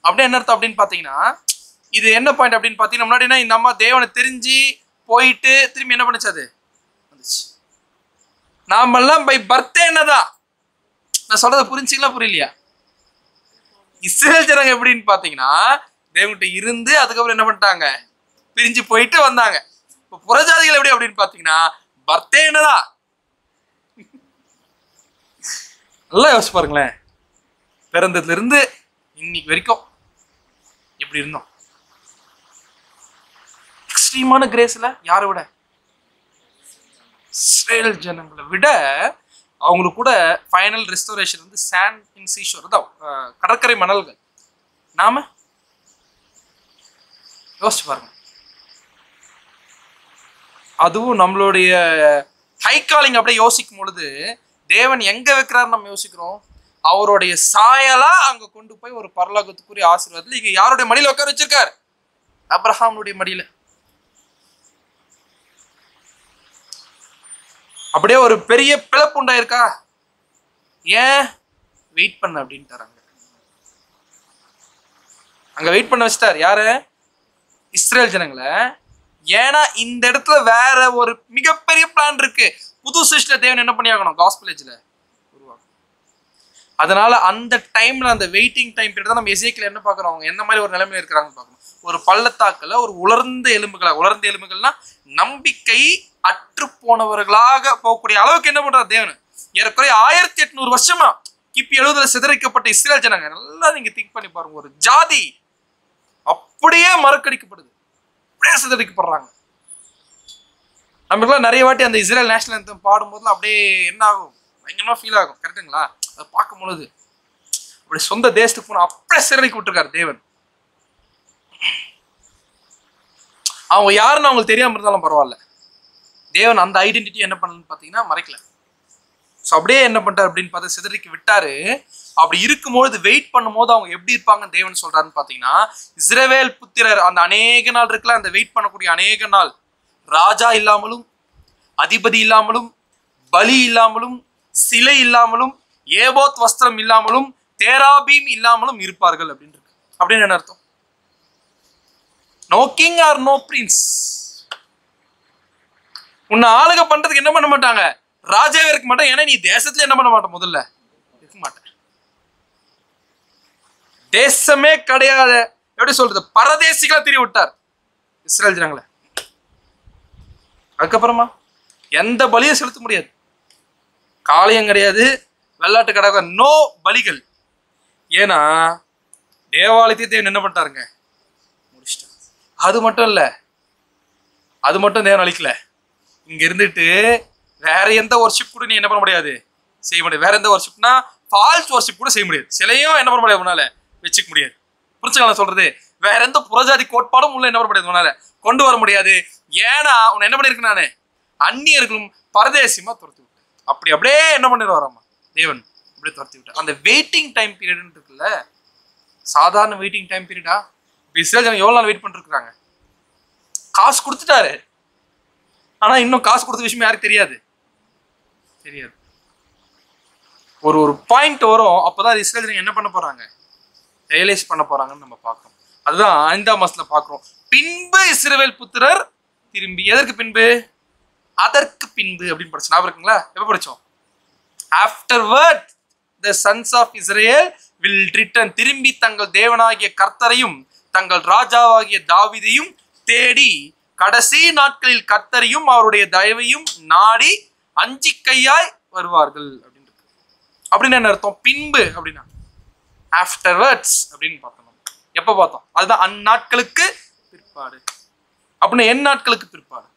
அப்படி என்ன அர்த்தம் அப்படின்னு பாத்தீங்கன்னா, இது என்ன பாயிண்ட் அப்படின்னு பாத்தீங்கன்னா, முன்னாடினா இந்த அம்மா தேவனை தெரிஞ்சு போயிட்டு திரும்பி என்ன பண்ணிச்சாது வந்துச்சு. நாமெல்லாம் பை பர்த்தே என்னதான். நான் சொல்றதை புரிஞ்சுங்களா புரியலையா? இஸ்ரேல் ஜனங்க எப்படின்னு பாத்தீங்கன்னா, தேவன்கிட்ட இருந்து அதுக்கப்புறம் என்ன பண்ணிட்டாங்க, பிரிஞ்சு போயிட்டு வந்தாங்க. இப்போ புறஜாதிகள் எப்படி அப்படின்னு பாத்தீங்கன்னா, பர்த்தே என்னதான். நல்லா யோசிச்சு பாருங்களேன். பிறந்ததுல இருந்து இன்னைக்கு வரைக்கும் எப்படி இருந்தோம்? எக்ஸ்ட்ரீமான கிரேஸ்ல யாரை விட? இஸ்ரேல் ஜனங்களை விட அவங்களுக்கு கூட ஃபைனல் ரெஸ்டோரேஷன் வந்து சாண்ட் இன் சீஷோர் தான், கடற்கரை மணல்கள். நாம யோசிச்சு பாருங்க. அதுவும் நம்மளுடைய ஹை காலிங் அப்படியே யோசிக்கும் பொழுது தேவன் எங்க வைக்கிறாரு நம்ம யோசிக்கிறோம். அவருடைய சாயலா அங்க கொண்டு போய் ஒரு பரலோகத்துக்குரிய ஆசீர்வாதத்துல இங்க யாருடைய மடியில உட்கார வச்சிருக்காரு? அப்ரஹாமுடைய மடியில. அப்படியே ஒரு பெரிய பிளப்பு உண்டாயிருக்கா? ஏன் வெயிட் பண்ண அப்படின்ட்டாரு. அங்க வெயிட் பண்ண வச்சிட்டார். யாரு? இஸ்ரேல் ஜனங்களை. ஏன்னா இந்த இடத்துல வேற ஒரு மிகப்பெரிய பிளான் இருக்கு. புது சிருஷ்டில தேவன் என்ன பண்ணி ஆகணும்? காஸ்பல் ஏஜ்ல உருவாகும். அதனால அந்த டைம்ல, அந்த வெயிட்டிங் டைம் பீரியட் தான் நம்ம எசேக்கியேல் என்ன பார்க்குறோம், அவங்க என்ன மாதிரி ஒரு நிலைமையில இருக்கிறாங்கன்னு பார்க்கணும். ஒரு பள்ளத்தாக்குல ஒரு உலர்ந்த எலும்புகள்னா நம்பிக்கை அற்று போனவர்களாக போகக்கூடிய அளவுக்கு என்ன பண்றாரு தேவன்? ஏறக்குறைய 1800 வருஷமா கிபி 70 சிதறிக்கப்பட்ட இஸ்ரேல் ஜனங்க, நல்லா நீங்க திங்க் பண்ணி பாருங்க. ஒரு ஜாதி அப்படியே மறக்கடிக்கப்படுது, அப்படியே சிதறிக்கப்படுறாங்க. நமக்குலாம் நிறைய வாட்டி அந்த இஸ்ரேல் நேஷனல் ஆந்தம் பாடும்போதுலாம் அப்படியே என்ன ஆகும், பயங்கரமா ஃபீல் ஆகும். கரெக்டுங்களா? அதை பார்க்கும் பொழுது அப்படி சொந்த தேசத்துக்கு போன அப்படியே சிதறிக்கி விட்டுருக்காரு தேவன். அவங்க யாருன்னு அவங்களுக்கு தெரியாம இருந்தாலும் பரவாயில்ல, தேவன் அந்த ஐடென்டிட்டி என்ன பண்ணலன்னு பார்த்தீங்கன்னா மறைக்கல. ஸோ அப்படியே என்ன பண்ணிட்டார் அப்படின்னு பார்த்து சிதறிக்கு விட்டாரு. அப்படி இருக்கும்போது வெயிட் பண்ணும்போது அவங்க எப்படி இருப்பாங்கன்னு தேவன் சொல்றாருன்னு பார்த்தீங்கன்னா, இஸ்ரவேல் புத்திரர் அந்த அநேக நாள் இருக்குல்ல, அந்த வெயிட் பண்ணக்கூடிய அநேக நாள் ராஜா இல்லாமலும், அதிபதி இல்லாமலும், பலி இல்லாமலும், சிலை இல்லாமலும், ஏபோத் வஸ்திரம் இல்லாமலும், தேராபீம் இல்லாமலும் இருப்பார்கள் அப்படின்னு இருக்கு. அப்படின்னு என்ன அர்த்தம்? No king or no prince. உன்னை ஆளுக பண்றதுக்கு என்ன பண்ண மாட்டாங்க? ராஜாவே இருக்க மாட்டேன். ஏன்னா நீ தேசத்துல என்ன பண்ண மாட்டேன், முதல்ல இருக்க மாட்டேன். தேசமே கிடையாது, எப்படி சொல்றது, பரதேசிகளா திரி விட்டார் இஸ்ரேல் ஜனங்களை. அதுக்கப்புறமா எந்த பலியும் செலுத்த முடியாது, காளையம் கிடையாது, வெள்ளாட்டு கடை, நோ பலிகள். ஏன்னா தேவாலயத்தை தேவன் என்ன பண்ணிட்டாருங்க, முடிச்சிட்டார். அது மட்டும் இல்ல, அது மட்டும் தேவன் அழிக்கல. இங்க இருந்துட்டு வேற எந்த ஒர்ஷிப் கூட நீ என்ன பண்ண முடியாது, செய்ய முடியாது. வேற எந்த ஒர்ஷிப்னா ஃபால்ஸ் ஒர்ஷிப் கூட செய்ய முடியாது. சிலையும் என்ன பண்ண முடியாது, உன்னால வச்சுக்க முடியாது. புரிச்சுக்கலாம் சொல்றது? வேற எந்த புறஜாதி கோட்பாடும் உள்ள என்ன பண்ண முடியாது, உன்னால கொண்டு வர முடியாது. ஏன்னா உன்னை என்ன பண்ணிருக்கேன் நானு, அந்நியர்களும் பரதேசியமா துரத்தி விட்டேன். அப்படி அப்படியே என்ன பண்ணிடுவாராமா தேவன், அப்படியே துரத்தி விட்டார். அந்த வெயிட்டிங் டைம் பீரியட் இருக்குல்ல, சாதாரண வெயிட்டிங் டைம் பீரியடா? இஸ்ரேல் ஜனங்க எவ்வளவு நாள் வெயிட் பண்ணிட்டு இருக்காங்க? காசு கொடுத்துட்டாரு, ஆனா இன்னும் காசு கொடுத்த விஷயம் யாருக்கு தெரியாது. ஒரு பாயிண்ட் வரும், அப்பதான் இஸ்ரேல் ஜனங்க என்ன பண்ண போறாங்க, ரியலைஸ் பண்ண போறாங்கன்னு நம்ம பார்க்கணும். அதுதான் 5ஆம் வசனத்துல பார்க்கிறோம். பின்பு இஸ்ரவேல் புத்திரர் திரும்பி. எதற்கு பின்பு? அதற்கு பின்பு அப்படின்னு படிச்சோம். ஞாபகம் இருக்குங்களா? எப்ப படிச்சோம்? Afterward the sons of Israel will return. திரும்பி தங்கள் தேவனாகிய கர்த்தரையும் தங்கள் ராஜாவாகிய தாவீதையும் தேடி கடைசி நாட்களில் கர்த்தரையும் அவருடைய தயவையும் நாடி அஞ்சிக்கையாய் வருவார்கள் அப்படின்னு என்ன அர்த்தம்? பின்பு அப்படின்னா ஆஃப்டர்வர்ட்ஸ் அப்படின்னு பார்த்தோம். எப்ப பார்த்தோம்? அதுதான் அந்நாட்களுக்கு பிற்பாடு. அப்படின்னா என் நாட்களுக்கு பிற்பாடு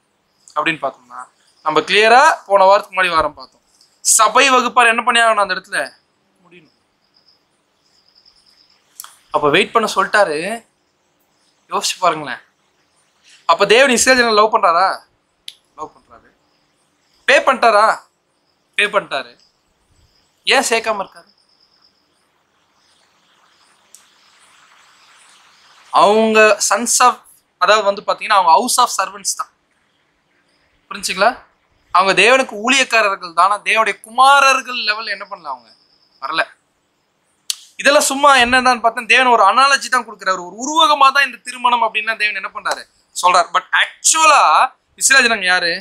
அப்படின்னு பார்த்தோம்னா நம்ம கிளியரா போன வாரத்துக்கு முன்னாடி வாரம் பார்த்தோம். சபை வகுப்பார் என்ன பண்ணி ஆகணும்? அந்த இடத்துல முடியணும். அப்ப வெயிட் பண்ண சொல்லிட்டாரு. யோசிச்சு பாருங்களேன். அப்ப தேவன் இஸ்ரவேலை லவ் பண்றாரா? லவ் பண்றாரு. பே பண்ணிட்டாரா? பே பண்ணிட்டாரு. ஏன் சேர்க்காம இருக்காரு? அவங்க சன்ஸ் ஆஃப், அதாவது வந்து பாத்தீங்கன்னா அவங்க ஹவுஸ் ஆஃப் சர்வன்ட்ஸ் தான். புரிஞ்சுங்களா? அவங்க தேவனுக்கு ஊழியக்காரர்கள் தானா, தேவனுடைய குமாரர்கள் லெவல் என்ன பண்ணல, அவங்க வரல. இதெல்லாம் சும்மா என்னன்னு பார்த்தா தேவன் ஒரு அனாலஜி தான் கொடுக்குறாரு. ஒரு உருவகமா தான் இந்த திருமணம் அப்படின்னா தேவன் என்ன பண்றாரு சொல்றாரு. பட் ஆக்சுவலா இஸ்ரவேல் ஜனங்க யாரு?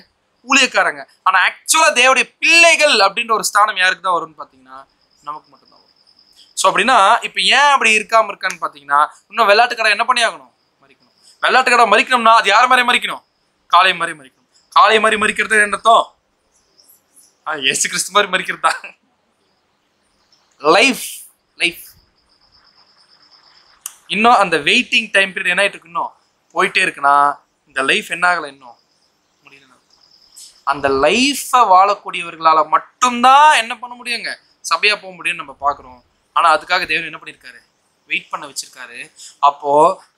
ஊழியக்காரங்க. ஆனா ஆக்சுவலா தேவனுடைய பிள்ளைகள் அப்படின்ற ஒரு ஸ்தானம் யாருக்கு தான் வரும்னு பாத்தீங்கன்னா நமக்கு மட்டும்தான் வரும். ஸோ அப்படின்னா இப்ப ஏன் அப்படி இருக்காம இருக்கான்னு பாத்தீங்கன்னா, இன்னும் வெள்ளாட்டுக்கடை என்ன பண்ணி ஆகணும்? மறிக்கணும். வெள்ளாட்டுக்கடை மறிக்கணும்னா அது யார் மாதிரி மறிக்கணும்? காளை மாதிரி மறிக்கணும். காளை மாதிரி மறிக்கிறது என்ன அர்த்தம்? இயேசு கிறிஸ்து மாதிரி மறிக்கிறது தான். லைஃப் லைஃப் இன்னும் அந்த வெயிட்டிங் டைம் பீரியட் என்ன ஆயிட்டு இருக்கு? இன்னும் போயிட்டே இருக்குன்னா இந்த லைஃப் என்ன ஆகலை, இன்னும் முடியல. அந்த லைஃபை வாழக்கூடியவர்களால மட்டும்தான் என்ன பண்ண முடியுங்க? சபையா போக முடியும்னு நம்ம பாக்குறோம். ஆனா அதுக்காக தேவன் என்ன பண்ணிருக்காரு? வெயிட் பண்ண வச்சிருக்காரு. அப்போ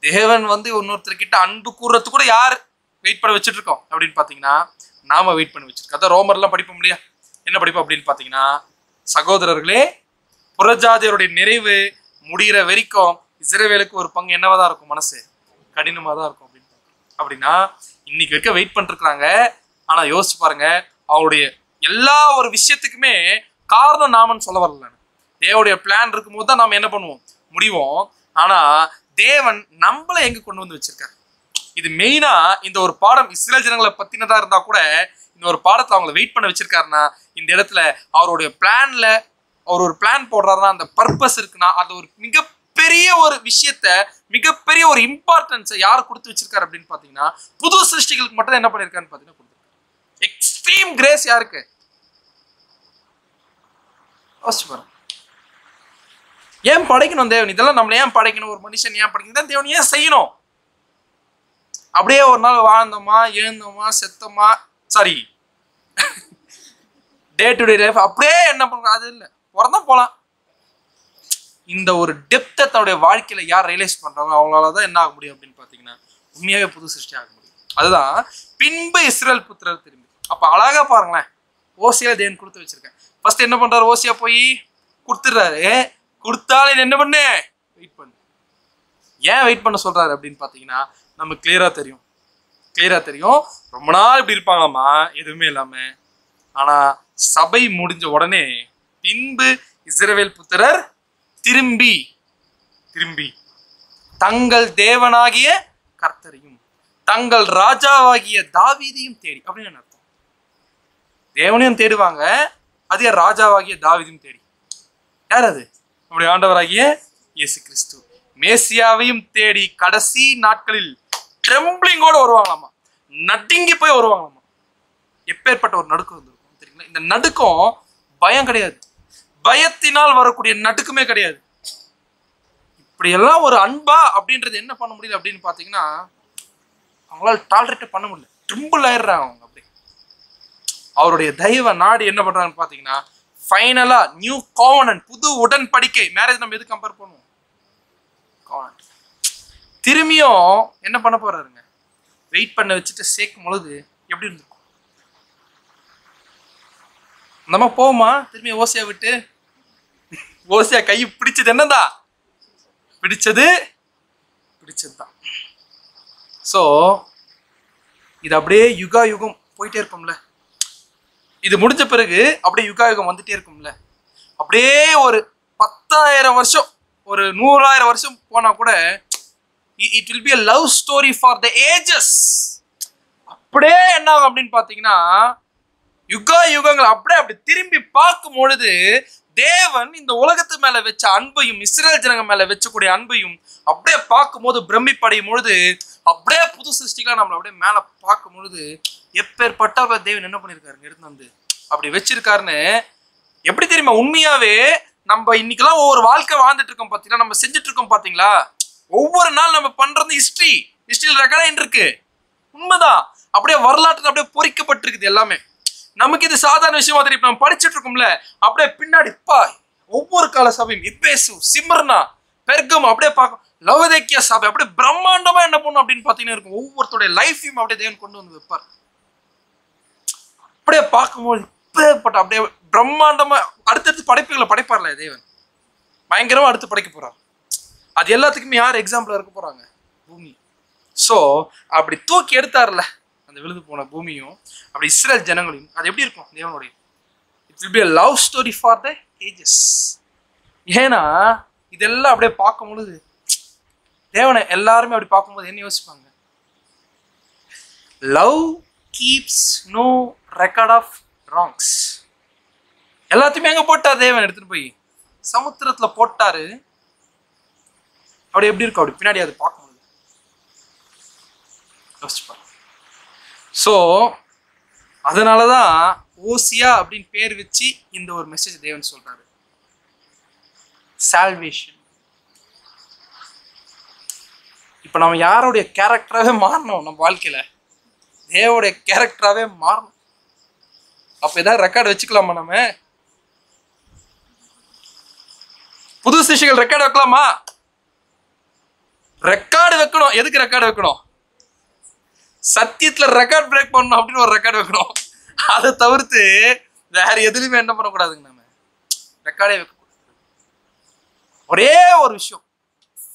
தேவன் வந்து இன்னொருத்தர்கிட்ட அன்பு கூறுறது கூட யார் வெயிட் பண்ண வச்சுட்டு இருக்கோம் அப்படின்னு பாத்தீங்கன்னா நாம வெயிட் பண்ண வச்சிருக்கோம். அதான் ரோமர்லாம் படிப்போம் இல்லையா? என்ன படிப்போம் அப்படின்னு பாத்தீங்கன்னா, சகோதரர்களே புறஜாதியருடைய நிறைவு முடிகிற வரைக்கும் இஸ்ரவேலுக்கு ஒரு பங்கு என்னவா தான் இருக்கும்? மனசு கடினமா தான் இருக்கும் அப்படின்னு. அப்படின்னா இன்னைக்கு வரைக்கும் வெயிட் பண்ணிருக்கிறாங்க. ஆனா யோசிச்சு பாருங்க, அவருடைய எல்லா ஒரு விஷயத்துக்குமே காரணம் நாமன்னு சொல்ல வரல. தேவனுடைய பிளான் இருக்கும்போது தான் நாம என்ன பண்ணுவோம்? முடிவோம். ஆனா தேவன் நம்மளை எங்க கொண்டு வந்து வச்சிருக்காரு? இது மெயினா இந்த ஒரு பாடம் இஸ்ரேல் ஜனங்களை பத்தினதா இருந்தா கூட இந்த ஒரு பாடத்தை அவங்களை வெயிட் பண்ண வச்சிருக்காருன்னா, இந்த இடத்துல அவருடைய பிளான்ல அவர் ஒரு பிளான் போடுறாருன்னா அந்த பர்பஸ் இருக்குன்னா, அது ஒரு மிகப்பெரிய ஒரு விஷயத்த, மிகப்பெரிய ஒரு இம்பார்ட்டன்ஸை யார் கொடுத்து வச்சிருக்காரு அப்படின்னு பாத்தீங்கன்னா, புது சிருஷ்டிகளுக்கு மட்டும் என்ன பண்ணிருக்காருன்னு பாத்தீங்கன்னா கொடுத்துருக்காரு. எக்ஸ்ட்ரீம் கிரேஸ் யாருக்கு? யோசிச்சு பாருங்க. ஏன் படைக்கணும் தேவன்? இதெல்லாம் நம்மள ஏன் படைக்கணும்? ஒரு மனுஷன் ஏன் படைக்கணும்? தேவன் ஏன் செய்யணும்? அப்படியே ஒரு நாள் வாழ்ந்தோமா, எழுந்தோமா, செத்தோமா, sorry day to day life அப்படியே என்ன பண்றோம்? அது இல்லை, பிறந்தான் போலாம். இந்த ஒரு டெப்த்தை தன்னுடைய வாழ்க்கையில யார் ரியலைஸ் பண்றாங்க அவங்களாலதான் என்ன ஆக முடியும் அப்படின்னு பாத்தீங்கன்னா உண்மையாவே புது சிருஷ்டி ஆக முடியும். அதுதான் பின்பு இஸ்ரவேல் புத்திரர் திரும்பி. அப்ப அழகா பாருங்களேன், ஓசியா தேவன் கொடுத்து வச்சிருக்கேன். ஃபர்ஸ்ட் என்ன பண்றாரு? ஓசியா போய் கொடுத்துடுறாரு. கொடுத்தாலும் என்ன பண்ணு? வெயிட் பண்ணு. ஏன் வெயிட் பண்ண சொல்றாரு அப்படின்னு பாத்தீங்கன்னா நமக்கு கிளியரா தெரியும். ரொம்ப நாள் இப்படி இருப்பாங்களாமா எதுவுமே இல்லாம. ஆனா சபை முடிஞ்ச உடனே பின்பு இஸ்ரவேல் புத்திரர் திரும்பி தங்கள் தேவனாகிய கர்த்தரையும் தங்கள் ராஜாவாகிய தாவீதையும் தேடி. அப்படின்னு அர்த்தம். தேவனையும் தேடுவாங்க, அதே ராஜாவாகிய தாவீதையும் தேடி. யார் அது? நம்முடைய ஆண்டவராகிய இயேசு கிறிஸ்து. மேசியாவையும் தேடி கடைசி நாட்களில் ட்ரெம்பிளிங்கோட வருவாங்களாமா, நடுங்கி போய் வருவாங்களாமா. எப்பேற்பட்ட ஒரு நடுக்கம் வந்திருக்கும் தெரியுங்களா? இந்த நடுக்கம் பயம் கிடையாது, பயத்தினால் வரக்கூடிய நடுக்குமே கிடையாது. இப்படி எல்லாம் ஒரு அன்பா அப்படின்றது என்ன பண்ண முடியல அப்படின்னு பாத்தீங்கன்னா அவங்களால டாலரேட் பண்ண முடியல. ட்ரிம்பிள் ஆயிடுறாங்க அவங்க. அப்படி அவருடைய தெய்வ நாடு என்ன பண்றாங்கன்னு பாத்தீங்கன்னா ஃபைனலா நியூ கோவனன்ட், புது உடன்படிக்கை. மேரேஜ் நம்ம எது கம்பேர் பண்ணுவோம்? கோவனன்ட். திரும்பியும் என்ன பண்ண போறாருங்க? வெயிட் பண்ண வச்சுட்டு சேர்க்கும் பொழுது எப்படி இருந்திருக்கும்? நம்ம போமா திரும்பி ஓசியா விட்டு? ஓசியா கை பிடிச்சது என்னதா? பிடிச்சதுதான். சோ இது அப்படியே யுகா யுகம் போயிட்டே இருக்கும்ல. இது முடிஞ்ச பிறகு அப்படியே யுகா யுகம் வந்துட்டே இருக்கும்ல. அப்படியே ஒரு 10,000 வருஷம், ஒரு 100,000 வருஷம் போனா கூட It will be a love story for the ages. அப்படியே என்ன ஆகும் அப்படின்னு பாத்தீங்கன்னா, யுகங்கள் அப்படியே அப்படி திரும்பி பார்க்கும் பொழுது தேவன் இந்த உலகத்து மேல வச்ச அன்பையும் இஸ்ரேல் ஜனங்க மேல வச்சக்கூடிய அன்பையும் அப்படியே பார்க்கும் போது பிரமிப்படையும் பொழுது அப்படியே புது சிருஷ்டிகளா நம்மள அப்படியே மேல பார்க்கும் பொழுது எப்பேற்பட்ட தேவன் என்ன பண்ணிருக்காரு எடுத்து வந்து அப்படி வச்சிருக்காருன்னு எப்படி தெரியுமா? உண்மையாவே நம்ம இன்னைக்கெல்லாம் ஒவ்வொரு வாழ்க்கை வாழ்ந்துட்டு இருக்கோம் பாத்தீங்களா, நம்ம செஞ்சுட்டு இருக்கோம் பாத்தீங்களா, ஒவ்வொரு நாள் நம்ம பண்றது ஹிஸ்டரியில் ரெக்கார்ட் இருக்கு. உண்மைதான், அப்படியே வரலாற்று அப்படியே பொறிக்கப்பட்டிருக்குது எல்லாமே. நமக்கு இது சாதாரண விஷயமா தெரியும். நம்ம படிச்சுட்டு இருக்கோம்ல, அப்படியே பின்னாடி ஒவ்வொரு கால சபையும் இப்பேசு, சிமர்னா, பெர்கம் அப்படியே பார்க்கும், லவோதிக்கேயா சபை அப்படியே பிரம்மாண்டமா என்ன பண்ணும் அப்படின்னு பாத்தீங்கன்னா இருக்கும். ஒவ்வொருத்தருடைய லைஃபையும் அப்படியே தேவன் கொண்டு வந்து வைப்பார். அப்படியே பார்க்கும்போது இப்பேற்பட்ட அப்படியே பிரம்மாண்டமா அடுத்தடுத்து படைப்புகளை படைப்பார்ல தேவன், பயங்கரமா அடுத்து படைக்க போறார். அது எல்லாத்துக்குமே யார் எக்ஸாம்பிளா இருக்க போறாங்க? பூமி. சோ அப்படி தூக்கி எடுத்தார்ல அந்த விழுந்து போன பூமியும் அப்படி இஸ்ரேல் ஜனங்களையும், அது எப்படி இருக்கும் தேவனுடைய? It will be a love story for the ages. ஏன்னா இதெல்லாம் அப்படியே பார்க்கும் பொழுது தேவனை எல்லாருமே அப்படி பார்க்கும்போது என்ன யோசிப்பாங்க? Love keeps no record of wrongs. எல்லாத்தையுமே எங்க போட்டார் தேவன்? எடுத்துட்டு போய் சமுத்திரத்துல போட்டாரு. அப்படி எப்படி இருக்கும் அப்படி பின்னாடி அது பார்க்கும்போது யோசிச்சுப்பாங்க. ஸோ அதனாலதான் ஓசியா அப்படின்னு பேர் வச்சு இந்த ஒரு மெசேஜ் தேவன் சொல்றாரு, சால்வேஷன். இப்ப நம்ம யாருடைய கேரக்டராகவே மாறணும், நம்ம வாழ்க்கையில தேவனுடைய கேரக்டராகவே மாறணும். அப்ப ஏதாவது ரெக்கார்டு வச்சுக்கலாமா? நம்ம புது சிஷ்யர்கள் ரெக்கார்டு வைக்கலாமா? ரெக்கார்டு வைக்கணும். எதுக்கு ரெக்கார்டு வைக்கணும்? சத்தியத்துல ரெக்கார்ட் பிரேக் பண்ணணும் அப்படின்னு ஒரு ரெக்கார்டு வைக்கணும். அதை தவிர்த்து வேற எதுலையுமே என்ன பண்ணக்கூடாதுங்க. நம்ம ரெக்கார்டே வைக்கக்கூடாது. ஒரே ஒரு விஷயம்,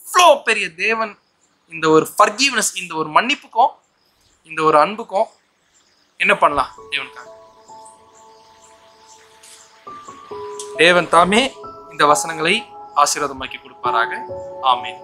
இவ்வளோ பெரிய தேவன் இந்த ஒரு ஃபர்கிவ்னஸ், இந்த ஒரு மன்னிப்புக்கும் இந்த ஒரு அன்புக்கும் என்ன பண்ணலாம் தேவனுக்காக? தேவன் தாமே இந்த வசனங்களை ஆசீர்வாதமாக்கி கொடுப்பாராக. ஆமென்.